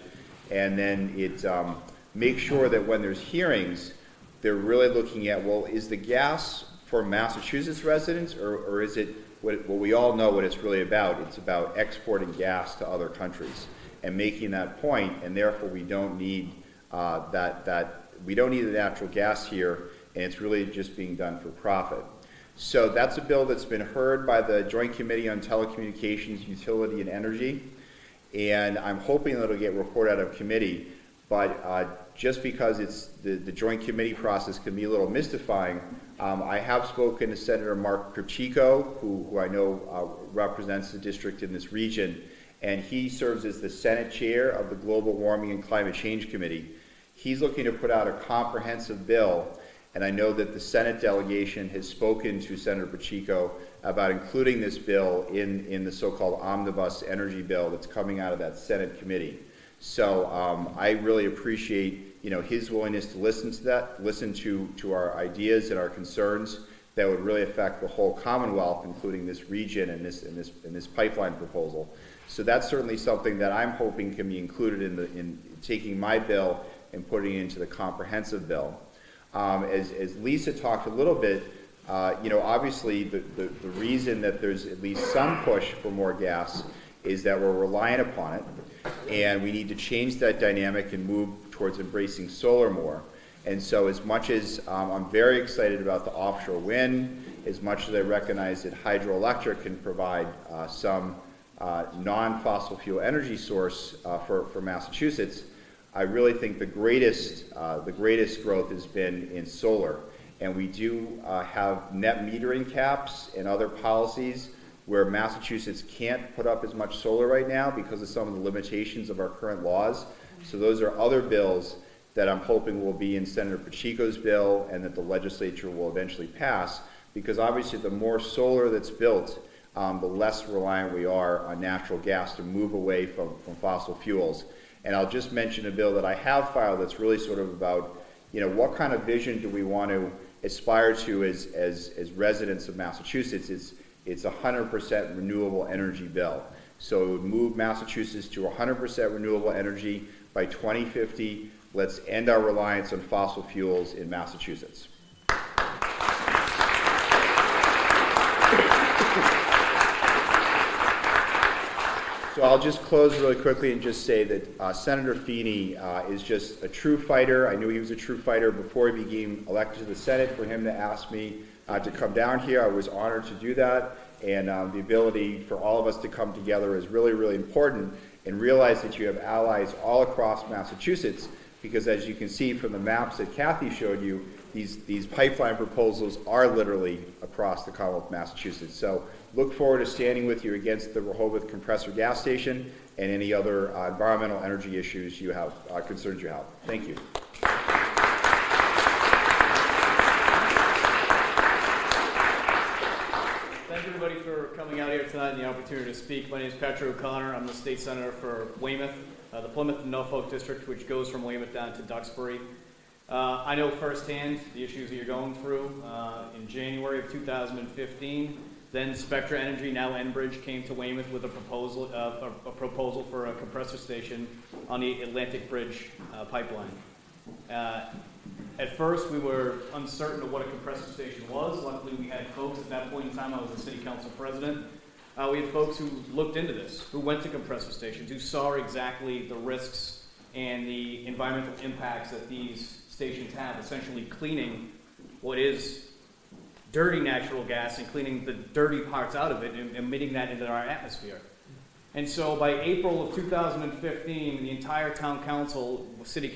And then it makes sure that when there's hearings, they're really looking at, well, is the gas for Massachusetts residents, or is it what we all know what it's really about? It's about exporting gas to other countries and making that point, and therefore we don't need we don't need the natural gas here, and it's really just being done for profit. So that's a bill that's been heard by the Joint Committee on Telecommunications, Utility, and Energy, and I'm hoping that it'll get reported out of committee, but just because it's the Joint Committee process can be a little mystifying, I have spoken to Senator Mark Pacheco, who I know represents the district in this region, and he serves as the Senate Chair of the Global Warming and Climate Change Committee. He's looking to put out a comprehensive bill, and I know that the Senate delegation has spoken to Senator Pacheco about including this bill in the so-called omnibus energy bill that's coming out of that Senate committee. So I really appreciate his willingness to listen to that, listen to our ideas and our concerns that would really affect the whole Commonwealth, including this region and this pipeline proposal. So that's certainly something that I'm hoping can be included in taking my bill and putting it into the comprehensive bill. As Lisa talked a little bit, obviously the reason that there's at least some push for more gas is that we're reliant upon it, and we need to change that dynamic and move towards embracing solar more. And so as much as I'm very excited about the offshore wind, as much as I recognize that hydroelectric can provide some non-fossil fuel energy source for Massachusetts, I really think the greatest growth has been in solar. And we do have net metering caps and other policies where Massachusetts can't put up as much solar right now because of some of the limitations of our current laws. So those are other bills that I'm hoping will be in Senator Pacheco's bill and that the legislature will eventually pass, because obviously the more solar that's built, the less reliant we are on natural gas to move away from fossil fuels. And I'll just mention a bill that I have filed that's really sort of about, what kind of vision do we want to aspire to as residents of Massachusetts. It's a 100% renewable energy bill. So it would move Massachusetts to 100% renewable energy by 2050. Let's end our reliance on fossil fuels in Massachusetts. So I'll just close really quickly and just say that Senator Feeney is just a true fighter. I knew he was a true fighter before he became elected to the Senate. For him to ask me to come down here, I was honored to do that. And the ability for all of us to come together is really, really important, and realize that you have allies all across Massachusetts, because as you can see from the maps that Kathy showed you, these pipeline proposals are literally across the Commonwealth of Massachusetts. So look forward to standing with you against the Rehoboth compressor gas station and any other environmental energy issues you have, concerns you have. Thank you.
Thank you, everybody, for coming out here tonight and the opportunity to speak. My name is Patrick O'Connor. I'm the state senator for Weymouth, the Plymouth and Norfolk district, which goes from Weymouth down to Duxbury. I know firsthand the issues that you're going through. In January of 2015, then Spectra Energy, now Enbridge, came to Weymouth with a proposal for a compressor station on the Atlantic Bridge pipeline. At first, we were uncertain of what a compressor station was. Luckily, we had folks at that point in time. I was the city council president. We had folks who looked into this, who went to compressor stations, who saw exactly the risks and the environmental impacts that these stations have, essentially cleaning what is dirty natural gas and cleaning the dirty parts out of it and emitting that into our atmosphere. And so by April of 2015, the entire town council, city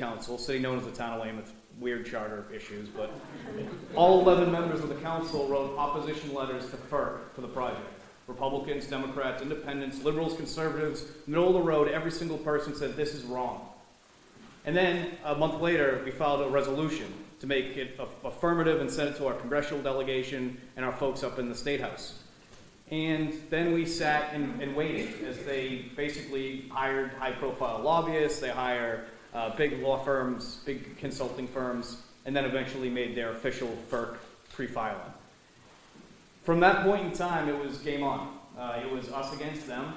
known as the town of Weymouth, weird charter issues, but all 11 members of the council wrote opposition letters to FERC for the project. Republicans, Democrats, Independents, Liberals, Conservatives, middle of the road, every single person said this is wrong. And then a month later, we filed a resolution to make it affirmative and send it to our congressional delegation and our folks up in the State House. And then we sat and waited as they basically hired high-profile lobbyists, they hire big law firms, big consulting firms, and then eventually made their official FERC pre-filing. From that point in time, it was game on. It was us against them.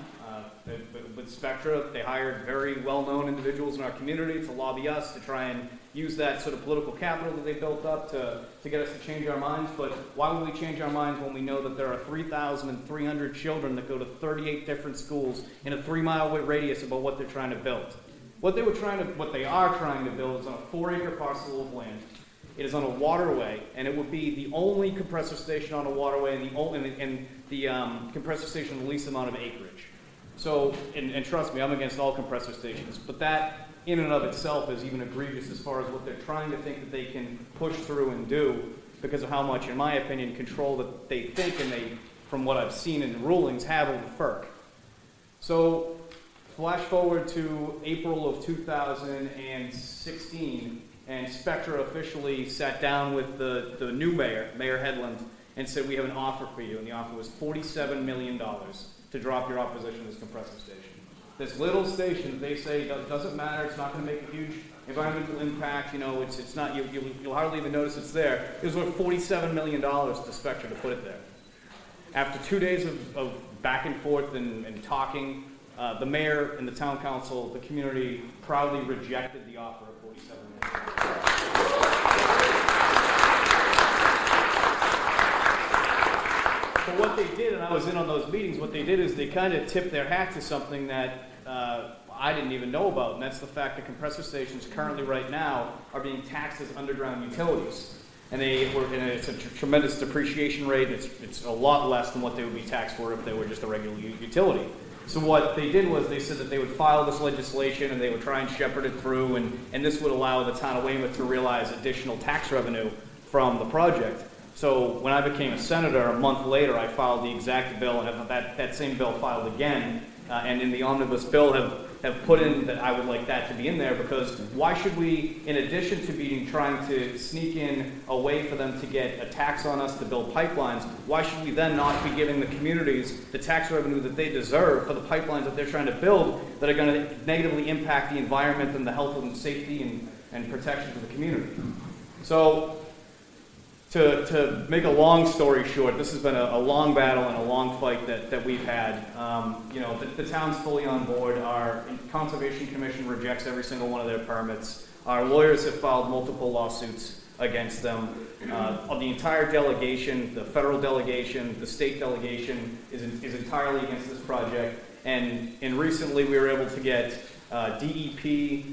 With Spectra, they hired very well-known individuals in our community to lobby us, to try and use that sort of political capital that they built up to get us to change our minds. But why would we change our minds when we know that there are 3,300 children that go to 38 different schools in a 3-mile radius about what they're trying to build? What they are trying to build is on a 4-acre parcel of land. It is on a waterway, and it would be the only compressor station on a waterway and the compressor station with the least amount of acreage. So, and trust me, I'm against all compressor stations, but that in and of itself is even egregious as far as what they're trying to think that they can push through and do because of how much, in my opinion, control that they think and they, from what I've seen in the rulings, have over FERC. So, flash forward to April of 2016, and Spectra officially sat down with the new mayor, Mayor Headland, and said, we have an offer for you. And the offer was $47 million to drop your opposition to this compressor station. This little station, they say, doesn't matter, it's not going to make a huge environmental impact, you know, it's not, you'll hardly even notice it's there. It was worth $47 million to Spectra to put it there. After 2 days of back and forth and talking, the mayor and the town council, the community, proudly rejected the offer of $47 million. So what they did, and I was in on those meetings, what they did is they kind of tipped their hat to something that I didn't even know about, and that's the fact that compressor stations currently right now are being taxed as underground utilities. And it's a tremendous depreciation rate. It's a lot less than what they would be taxed for if they were just a regular utility. So what they did was they said that they would file this legislation and they would try and shepherd it through, and this would allow the town of Weymouth to realize additional tax revenue from the project. So when I became a senator, a month later, I filed the exact bill, and have that same bill filed again, and in the omnibus bill have put in that I would like that to be in there, because why should we, in addition to trying to sneak in a way for them to get a tax on us to build pipelines, why should we then not be giving the communities the tax revenue that they deserve for the pipelines that they're trying to build that are going to negatively impact the environment and the health and safety and protection for the community? So, to make a long story short, this has been a long battle and a long fight that we've had. The town's fully on board. Our Conservation Commission rejects every single one of their permits. Our lawyers have filed multiple lawsuits against them. The entire delegation, the federal delegation, the state delegation is entirely against this project. And recently we were able to get DEP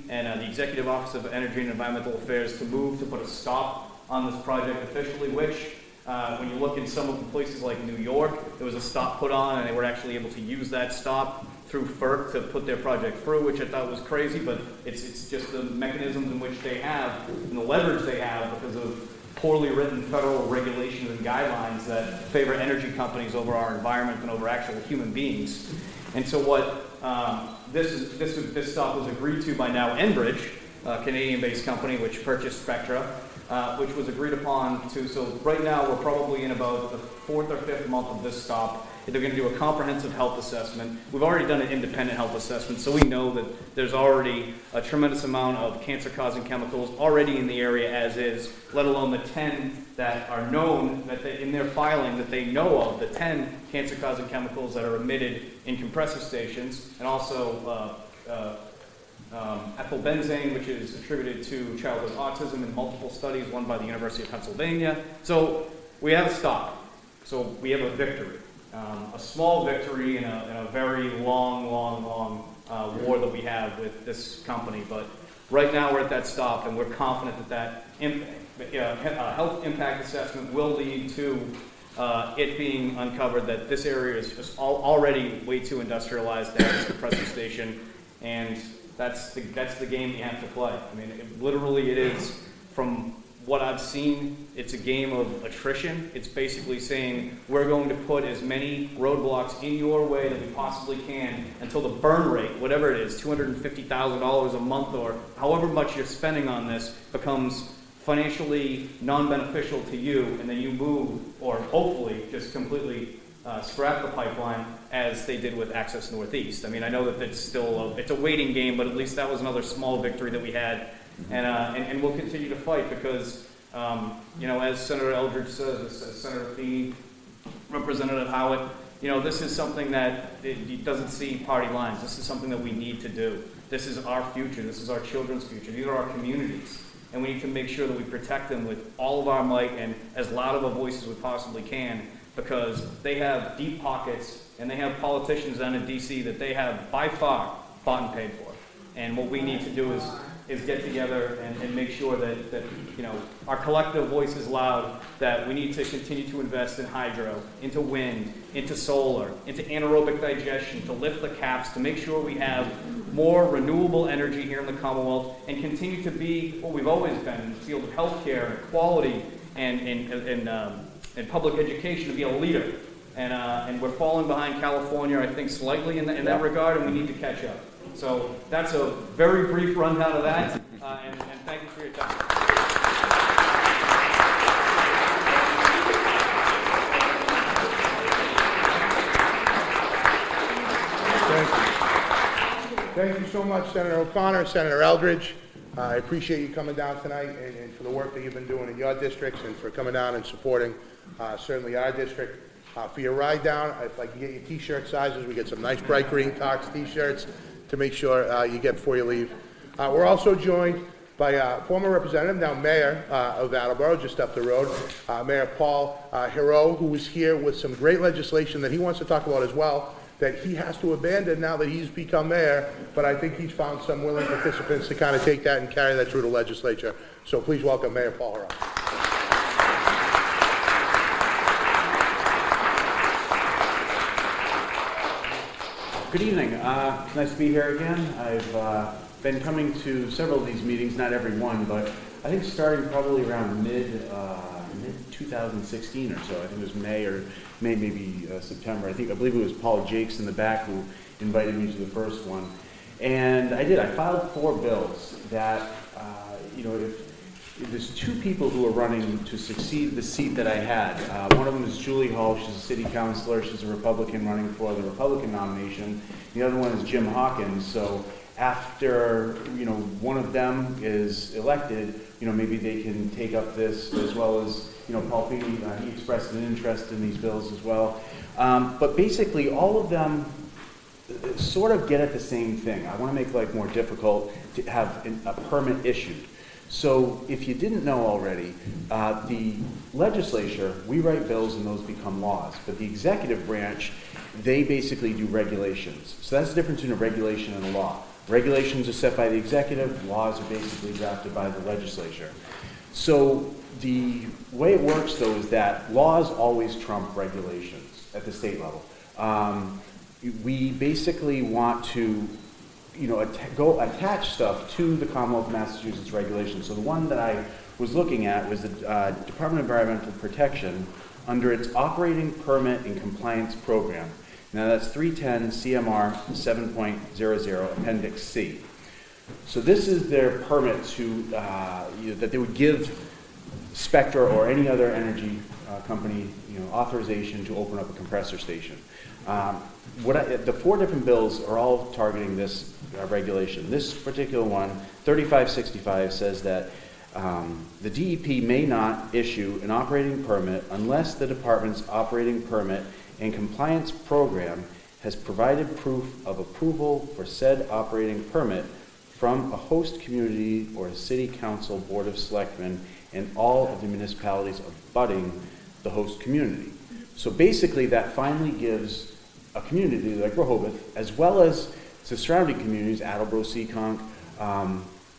and the Executive Office of Energy and Environmental Affairs to move to put a stop on this project officially, which when you look in some of the places like New York, there was a stop put on and they were actually able to use that stop through FERC to put their project through, which I thought was crazy, but it's just the mechanisms in which they have and the leverage they have because of poorly written federal regulations and guidelines that favor energy companies over our environment and over actual human beings. And so what this stop was agreed to by now Enbridge, a Canadian-based company which purchased Spectra, which was agreed upon to, so right now we're probably in about the 4th or 5th month of this stop. They're going to do a comprehensive health assessment. We've already done an independent health assessment, so we know that there's already a tremendous amount of cancer-causing chemicals already in the area as is, let alone the 10 that are known that in their filing that they know of, the 10 cancer-causing chemicals that are emitted in compressor stations, and also ethylbenzane, which is attributed to childhood autism in multiple studies, one by the University of Pennsylvania. So we have a stop. So we have a victory, a small victory in a very long war that we have with this company. But right now we're at that stop, and we're confident that health impact assessment will lead to it being uncovered that this area is just already way too industrialized to have a compressor station, and that's the game you have to play. I mean, it is, from what I've seen, it's a game of attrition. It's basically saying we're going to put as many roadblocks in your way that we possibly can until the burn rate, whatever it is, $250,000 a month or however much you're spending on this, becomes financially non-beneficial to you, and then you move, or hopefully just completely scrap the pipeline as they did with Access Northeast. I mean, I know that it's still it's a waiting game, but at least that was another small victory that we had. And we'll continue to fight because, as Senator Eldridge says, as Senator Feeney, Representative Howitt, this is something that it doesn't see party lines. This is something that we need to do. This is our future. This is our children's future. These are our communities. And we need to make sure that we protect them with all of our might and as loud of a voice as we possibly can, because they have deep pockets and they have politicians down in D.C. that they have by far bought and paid for. And what we need to do is get together and make sure that our collective voice is loud, that we need to continue to invest in hydro, into wind, into solar, into anaerobic digestion, to lift the caps, to make sure we have more renewable energy here in the Commonwealth and continue to be what we've always been in the field of healthcare and equality and public education, to be a leader. And we're falling behind California, I think, slightly in that regard, and we need to catch up. So that's a very brief rundown of that, and thank you for your time.
Thank you so much, Senator O'Connor, Senator Eldridge. I appreciate you coming down tonight and for the work that you've been doing in your districts and for coming down and supporting certainly our district. For your ride down, if I can get your t-shirt sizes, we get some nice bright green CARCS t-shirts to make sure you get before you leave. We're also joined by former representative, now mayor of Attleboro, just up the road, Mayor Paul Feeney, who is here with some great legislation that he wants to talk about as well, that he has to abandon now that he's become mayor, but I think he's found some willing participants to kind of take that and carry that through the legislature. So please welcome Mayor Paul Feeney.
Good evening. Nice to be here again. I've been coming to several of these meetings, not every one, but I think starting probably around mid 2016 or so. I think it was May, maybe September. I believe it was Paul Jakes in the back who invited me to the first one. And I did. I filed 4 bills that, if there's 2 people who are running to succeed the seat that I had. One of them is Julie Hall. She's a city councilor. She's a Republican running for the Republican nomination. The other one is Jim Hawkins. So after, one of them is elected, maybe they can take up this, as well as, Paul Feeney, he expressed an interest in these bills as well. But basically, all of them sort of get at the same thing. I want to make life more difficult to have a permit issued. So if you didn't know already, the legislature, we write bills and those become laws. But the executive branch, they basically do regulations. So that's the difference between a regulation and a law. Regulations are set by the executive, laws are basically drafted by the legislature. So the way it works, though, is that laws always trump regulations at the state level. We basically want to go attach stuff to the Commonwealth of Massachusetts regulations. So the one that I was looking at was the Department of Environmental Protection under its Operating Permit and Compliance Program. Now that's 310 CMR 7.00 Appendix C. So this is their permit to that they would give Spectra or any other energy company authorization to open up a compressor station. The 4 different bills are all targeting this regulation. This particular one, 3565, says that the DEP may not issue an operating permit unless the department's operating permit and compliance program has provided proof of approval for said operating permit from a host community or a city council, board of selectmen, and all of the municipalities abutting the host community. So basically that finally gives a community like Rehoboth, as well as the surrounding communities, Attleboro, Seekonk,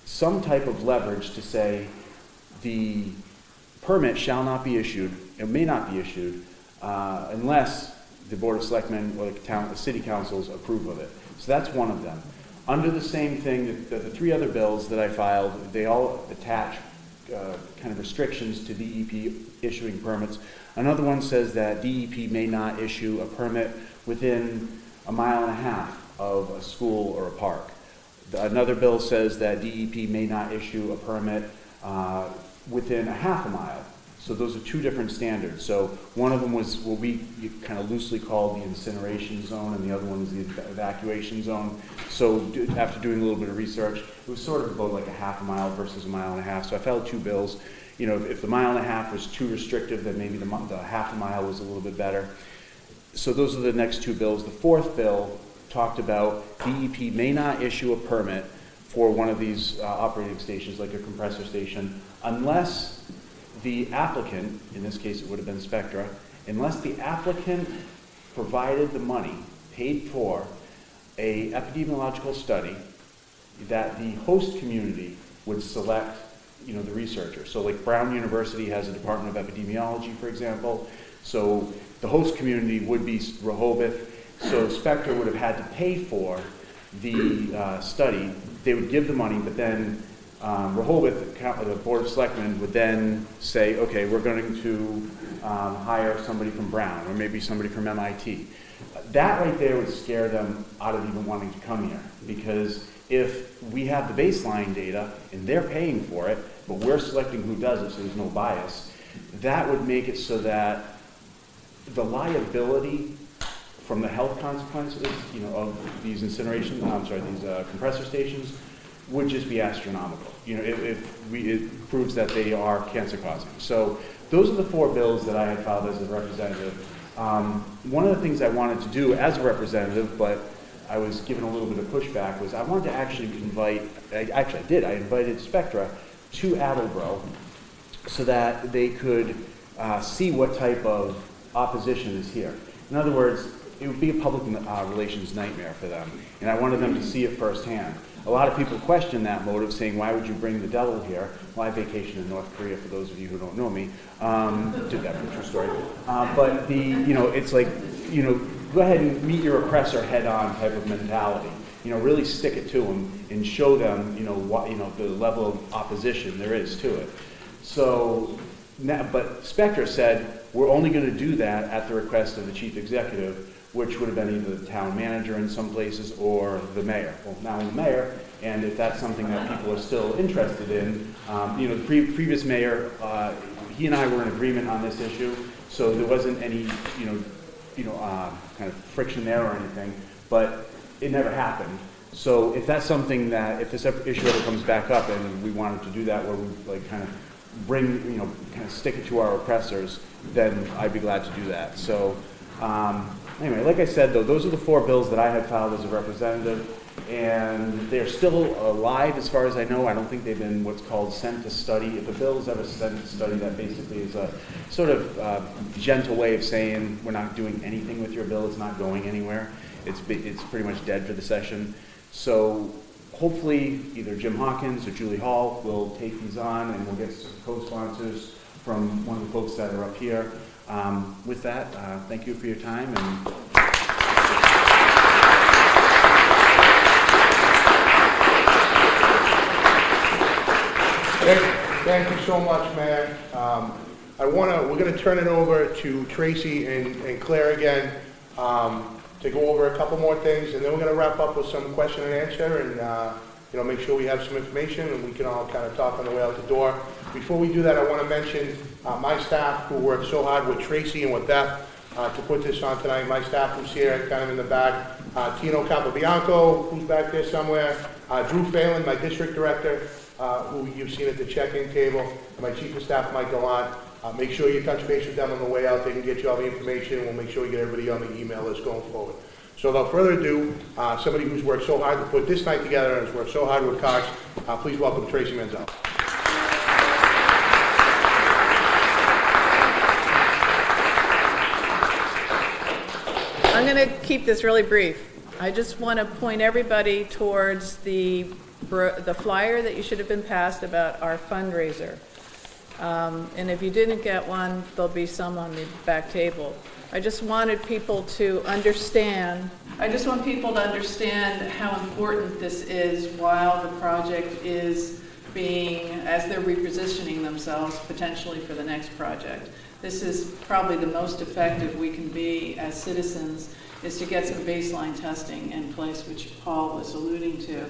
some type of leverage to say the permit shall not be issued, it may not be issued, unless the Board of Selectmen or the City Councils approve of it. So that's one of them. Under the same thing, the three other bills that I filed, they all attach kind of restrictions to DEP issuing permits. Another one says that DEP may not issue a permit within 1.5 miles of a school or a park. Another bill says that DEP may not issue a permit within 0.5 mile. So those are two different standards. So one of them was what we kind of loosely called the incineration zone, and the other one is the evacuation zone. So after doing a little bit of research, it was sort of about like 0.5 mile versus 1.5 miles. So I filed two bills. You know, if the 1.5 mile was too restrictive, then maybe the 0.5 mile was a little bit better. So those are the next two bills. The fourth bill talked about DEP may not issue a permit for one of these operating stations, like a compressor station, unless the applicant, in this case it would have been Spectra, unless the applicant provided the money, paid for a epidemiological study that the host community would select, you know, the researcher. So like Brown University has a Department of Epidemiology, for example. So the host community would be Rehoboth. So Spectra would have had to pay for the study. They would give the money, but then Rehoboth, the Board of Selectmen, would then say, okay, we're going to hire somebody from Brown or maybe somebody from MIT. That right there would scare them out of even wanting to come here, because if we have the baseline data and they're paying for it, but we're selecting who does it, so there's no bias, that would make it so that the liability from the health consequences, you know, of these these compressor stations would just be astronomical. You know, it proves that they are cancer causing. So those are the four bills that I had filed as a representative. One of the things I wanted to do as a representative, but I was given a little bit of pushback, was I wanted to actually invite, I invited Spectra to Attleboro so that they could see what type of opposition is here. In other words, it would be a public relations nightmare for them, and I wanted them to see it firsthand. A lot of people question that motive, saying, why would you bring the devil here? Well, I vacation in North Korea, for those of you who don't know me. Did that for a true story. But it's like, go ahead and meet your oppressor head-on type of mentality. Really stick it to them and show them, the level of opposition there is to it. So, but Spectra said, we're only going to do that at the request of the chief executive, which would have been either the town manager in some places or the mayor. Well, now the mayor, and if that's something that people are still interested in, the previous mayor, he and I were in agreement on this issue, so there wasn't any, kind of friction there or anything, but it never happened. So if that's something that, if this issue ever comes back up and we wanted to do that, where we kind of bring, kind of stick it to our oppressors, then I'd be glad to do that. So anyway, like I said, though, those are the four bills that I had filed as a representative, and they're still alive as far as I know. I don't think they've been what's called sent to study. If a bill is ever sent to study, that basically is a sort of gentle way of saying we're not doing anything with your bill. It's not going anywhere. It's pretty much dead for the session. So hopefully either Jim Hawkins or Julie Hall will take these on, and we'll get some co-sponsors from one of the folks that are up here. With that, thank you for your time. And
Thank you so much, Mayor. We're going to turn it over to Tracy and Claire again to go over a couple more things, and then we're going to wrap up with some question and answer, and make sure we have some information and we can all kind of talk on the way out the door. Before we do that, I want to mention my staff who worked so hard with Tracy and with Beth to put this on tonight. My staff who's here, kind of in the back. Tino Capabianco, who's back there somewhere. Drew Phelan, my district director, who you've seen at the check-in table. My chief of staff, Mike Gallant. Make sure you touch base with them on the way out. They can get you all the information. We'll make sure we get everybody on the email list going forward. So without further ado, somebody who's worked so hard to put this night together and has worked so hard with CARCS, please welcome Tracy Manzel.
I'm going to keep this really brief. I just want to point everybody towards the flyer that you should have been passed about our fundraiser. And if you didn't get one, there'll be some on the back table. I just wanted people to understand, how important this is while the project is being, as they're repositioning themselves potentially for the next project. This is probably the most effective we can be as citizens, is to get some baseline testing in place, which Paul was alluding to.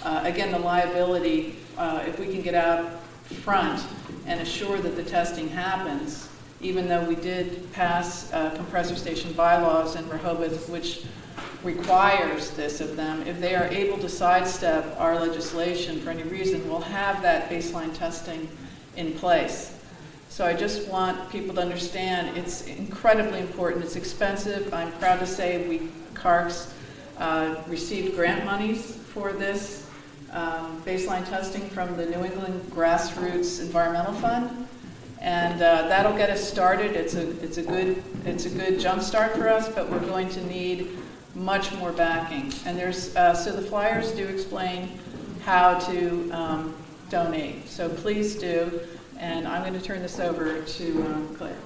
Again, the liability, if we can get out front and assure that the testing happens, even though we did pass compressor station bylaws in Rehoboth, which requires this of them, if they are able to sidestep our legislation for any reason, we'll have that baseline testing in place. So I just want people to understand it's incredibly important. It's expensive. I'm proud to say we, CARCS, received grant monies for this baseline testing from the New England Grassroots Environmental Fund. And that'll get us started. It's a good jump start for us, but we're going to need much more backing. And there's so the flyers do explain how to donate. So please do. And I'm going to turn this over to Claire.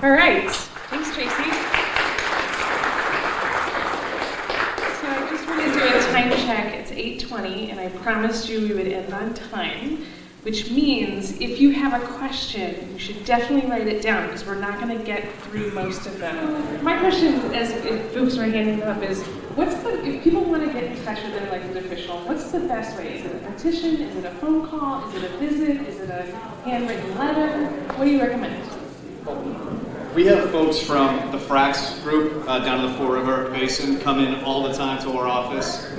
All right. Thanks, Tracy. So I just want to do a time check. It's 8:20, and I promised you we would end on time, which means if you have a question, you should definitely write it down because we're not going to get through most of them. My question, as if folks are handing them up, is if people want to get in touch with their elected official, what's the best way? Is it a petition? Is it a phone call? Is it a visit? Is it a handwritten letter? What do you recommend?
We have folks from the FRAX group down in the Fall River Basin come in all the time to our office.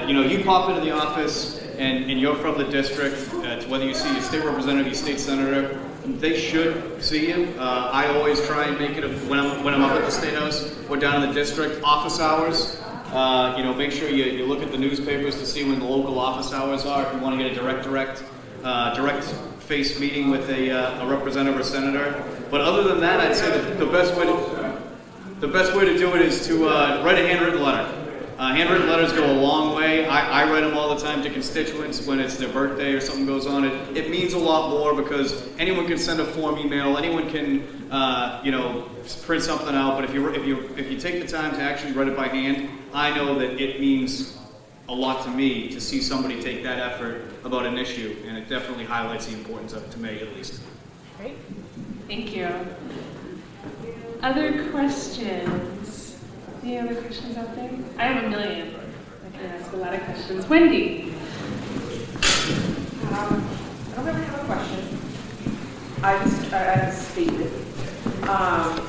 You pop into the office and you're from the district, whether you see your state representative, your state senator, they should see you. I always try and make it when I'm up at the State House or down in the district office hours. Make sure you look at the newspapers to see when the local office hours are. If you want to get a direct face meeting with a representative or senator. But other than that, I'd say that the best way to do it is to write a handwritten letter. Handwritten letters go a long way. I write them all the time to constituents when it's their birthday or something goes on. It means a lot more because anyone can send a form email, anyone can print something out. But if you take the time to actually write it by hand, I know that it means a lot to me to see somebody take that effort about an issue, and it definitely highlights the importance of it to me, at least.
Great. Thank you. Other questions? Any other questions out there? I have a million. I can ask a lot of questions. Wendy.
I don't really have a question. I have a statement. I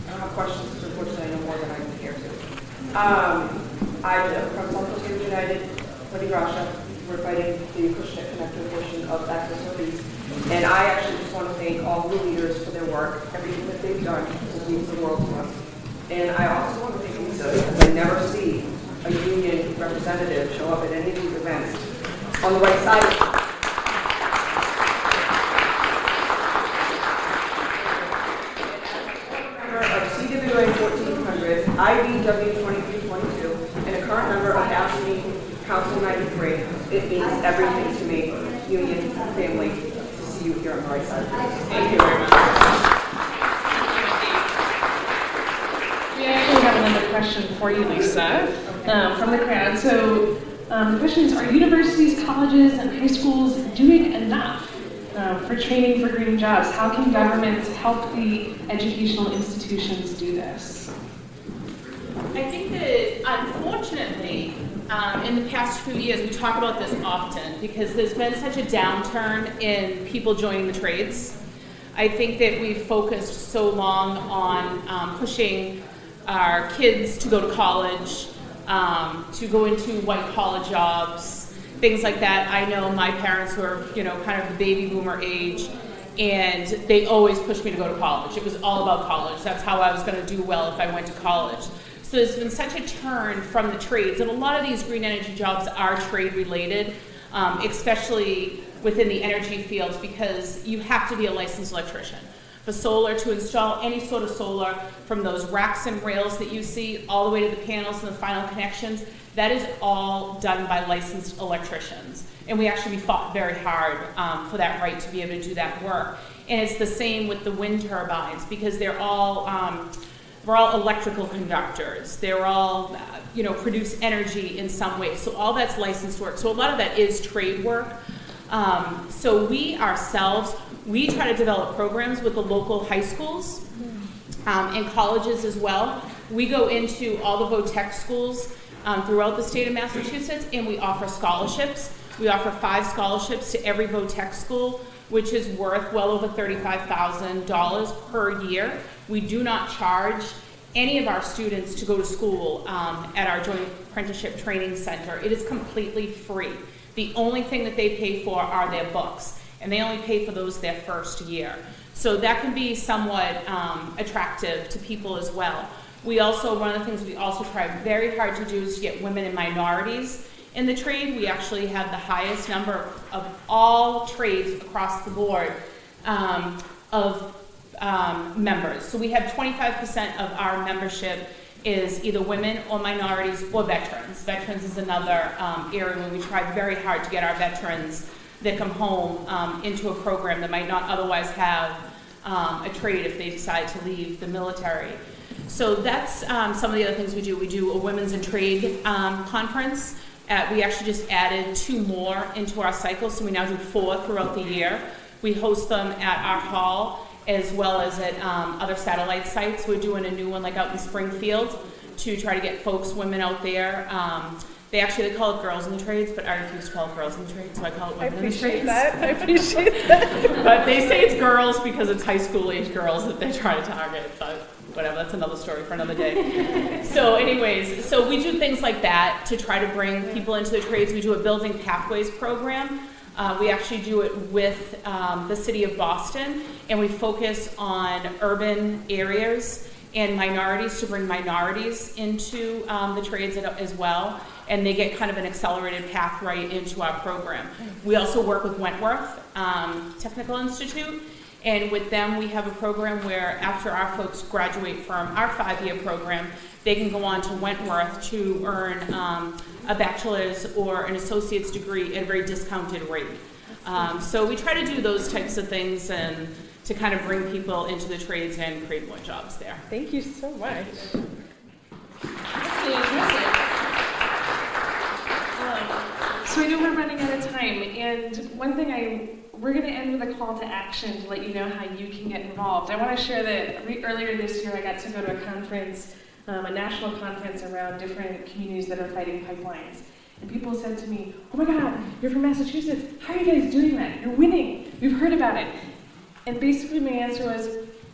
don't have questions, because unfortunately I know more than I can care to. I'm from South Coast United, Wendy Grasha. We're fighting the Acushnet connector portion of Access Northeast. And I actually just want to thank all the leaders for their work, everything that they've done to lead the world to us. And I also want to thank Lisa, because I never see a union representative show up at any of these events on the right side of it. CWA 1400, IBW 2322, and a current member of AFSCME Council 93. It means everything to me, union, family, to see you here on the right side. Thank you very much.
We actually have another question for you, Lisa, from the crowd. So the question is, are universities, colleges, and high schools doing enough for training for green jobs? How can governments help the educational institutions do this?
I think that, unfortunately, in the past few years, we talk about this often because there's been such a downturn in people joining the trades. I think that we've focused so long on pushing our kids to go to college, to go into white-collar jobs, things like that. I know my parents who are, kind of the baby boomer age, and they always pushed me to go to college. It was all about college. That's how I was going to do well if I went to college. So there's been such a turn from the trades, and a lot of these green energy jobs are trade related, especially within the energy fields, because you have to be a licensed electrician. For solar, to install any sort of solar, from those racks and rails that you see all the way to the panels and the final connections, that is all done by licensed electricians. And we actually fought very hard for that right to be able to do that work. And it's the same with the wind turbines, because they're all electrical conductors. They're all, produce energy in some way. So all that's licensed work. So a lot of that is trade work. So we ourselves, we try to develop programs with the local high schools and colleges as well. We go into all the VOTEC schools throughout the state of Massachusetts, and we offer scholarships. We offer 5 scholarships to every VOTEC school, which is worth well over $35,000 per year. We do not charge any of our students to go to school at our Joint Apprenticeship Training Center. It is completely free. The only thing that they pay for are their books, and they only pay for those their first year. So that can be somewhat attractive to people as well. We also, one of the things we also try very hard to do is to get women and minorities in the trade. We actually have the highest number of all trades across the board of members. So we have 25% of our membership is either women or minorities or veterans. Veterans is another area where we try very hard to get our veterans that come home into a program that might not otherwise have a trade if they decide to leave the military. So that's some of the other things we do. We do a women's in trade conference. We actually just added 2 more into our cycle, so we now do 4 throughout the year. We host them at our hall as well as at other satellite sites. We're doing a new one like out in Springfield to try to get folks, women out there. They call it girls in the trades, but I refuse to call it girls in the trades, so I call it women in the trades.
I appreciate that.
But they say it's girls because it's high school age girls that they try to target, but whatever, that's another story for another day. So anyways, so we do things like that to try to bring people into the trades. We do a Building Pathways program. We actually do it with the city of Boston, and we focus on urban areas and minorities to bring minorities into the trades as well, and they get kind of an accelerated path right into our program. We also work with Wentworth Technical Institute, and with them we have a program where after our folks graduate from our 5-year program, they can go on to Wentworth to earn a bachelor's or an associate's degree at a very discounted rate. So we try to do those types of things and to kind of bring people into the trades and create more jobs there.
Thank you so much. So I know we're running out of time, and one thing we're going to end with a call to action to let you know how you can get involved. I want to share that earlier this year I got to go to a conference, a national conference around different communities that are fighting pipelines. And people said to me, "Oh my God, you're from Massachusetts. How are you guys doing that? You're winning. We've heard about it." And basically my answer was,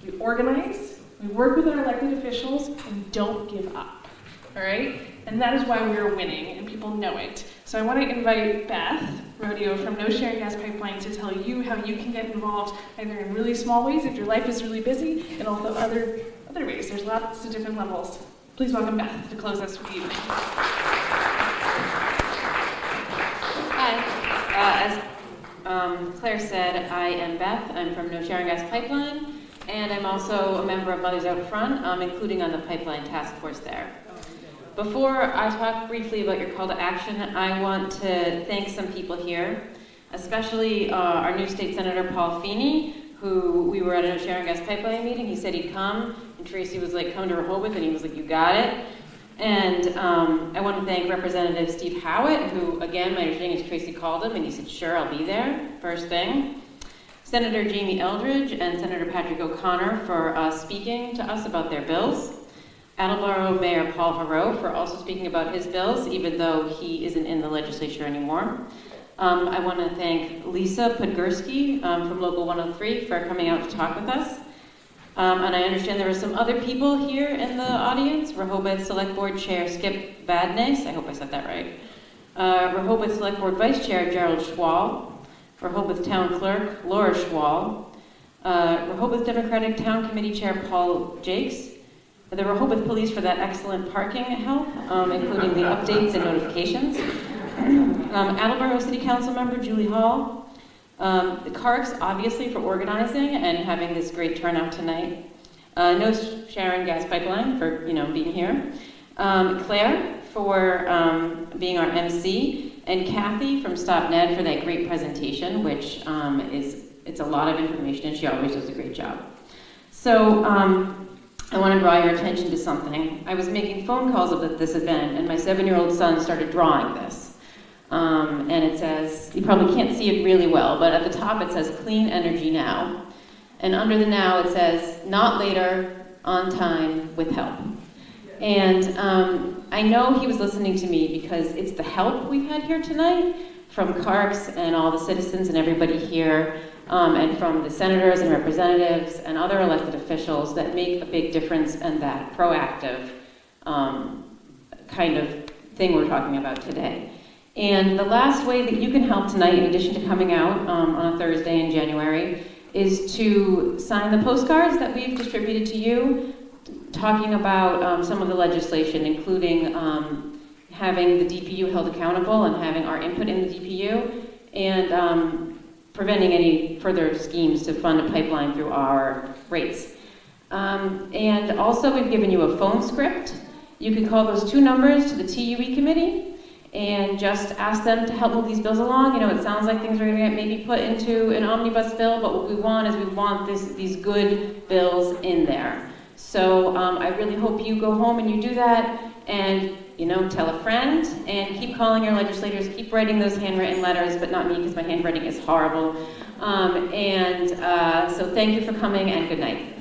we organize, we work with our elected officials, and we don't give up. All right? And that is why we're winning, and people know it. So I want to invite Beth Rodeo from No Sharing Gas Pipeline to tell you how you can get involved, either in really small ways if your life is really busy, and also other ways. There's lots of different levels. Please welcome Beth to close us for the evening.
Hi. As Claire said, I am Beth. I'm from No Sharing Gas Pipeline, and I'm also a member of Mothers Out Front, including on the pipeline task force there. Before I talk briefly about your call to action, I want to thank some people here, especially our new state senator, Paul Feeney, who we were at a No Sharing Gas Pipeline meeting. He said he'd come, and Tracy was like, "Come to Rehoboth," and he was like, "You got it." And I want to thank Representative Steve Howitt, who, again, my understanding is Tracy called him, and he said, "Sure, I'll be there," first thing. Senator Jamie Eldridge and Senator Patrick O'Connor for speaking to us about their bills. Attleboro Mayor Paul Heroux for also speaking about his bills, even though he isn't in the legislature anymore. I want to thank Lisa Podgorski from Local 103 for coming out to talk with us. And I understand there are some other people here in the audience. Rehoboth Select Board Chair Skip Vadnais, I hope I said that right. Rehoboth Select Board Vice Chair Gerald Schwal. Rehoboth Town Clerk Laura Schwal. Rehoboth Democratic Town Committee Chair Paul Jakes. the Rehoboth Police for that excellent parking help, including the updates and notifications. Attleboro City Council member Julie Hall. The CARCS, obviously, for organizing and having this great turnout tonight. No Sharon Gas Pipeline for being here. Claire for being our MC, and Kathy from StopNet for that great presentation, which it's a lot of information, and she always does a great job. So I want to draw your attention to something. I was making phone calls at this event, and my 7-year-old son started drawing this. And it says, you probably can't see it really well, but at the top it says Clean Energy Now. And under the now it says, not later, on time, with help. And I know he was listening to me because it's the help we've had here tonight from CARCS and all the citizens and everybody here, and from the senators and representatives and other elected officials that make a big difference in that proactive kind of thing we're talking about today. And the last way that you can help tonight, in addition to coming out on a Thursday in January, is to sign the postcards that we've distributed to you, talking about some of the legislation, including having the DPU held accountable and having our input in the DPU, and preventing any further schemes to fund a pipeline through our rates. And also, we've given you a phone script. You can call those 2 numbers to the TUE committee and just ask them to help move these bills along. It sounds like things are going to get maybe put into an omnibus bill, but what we want is these good bills in there. So I really hope you go home and you do that, and tell a friend, and keep calling your legislators, keep writing those handwritten letters, but not me because my handwriting is horrible. So thank you for coming, and good night.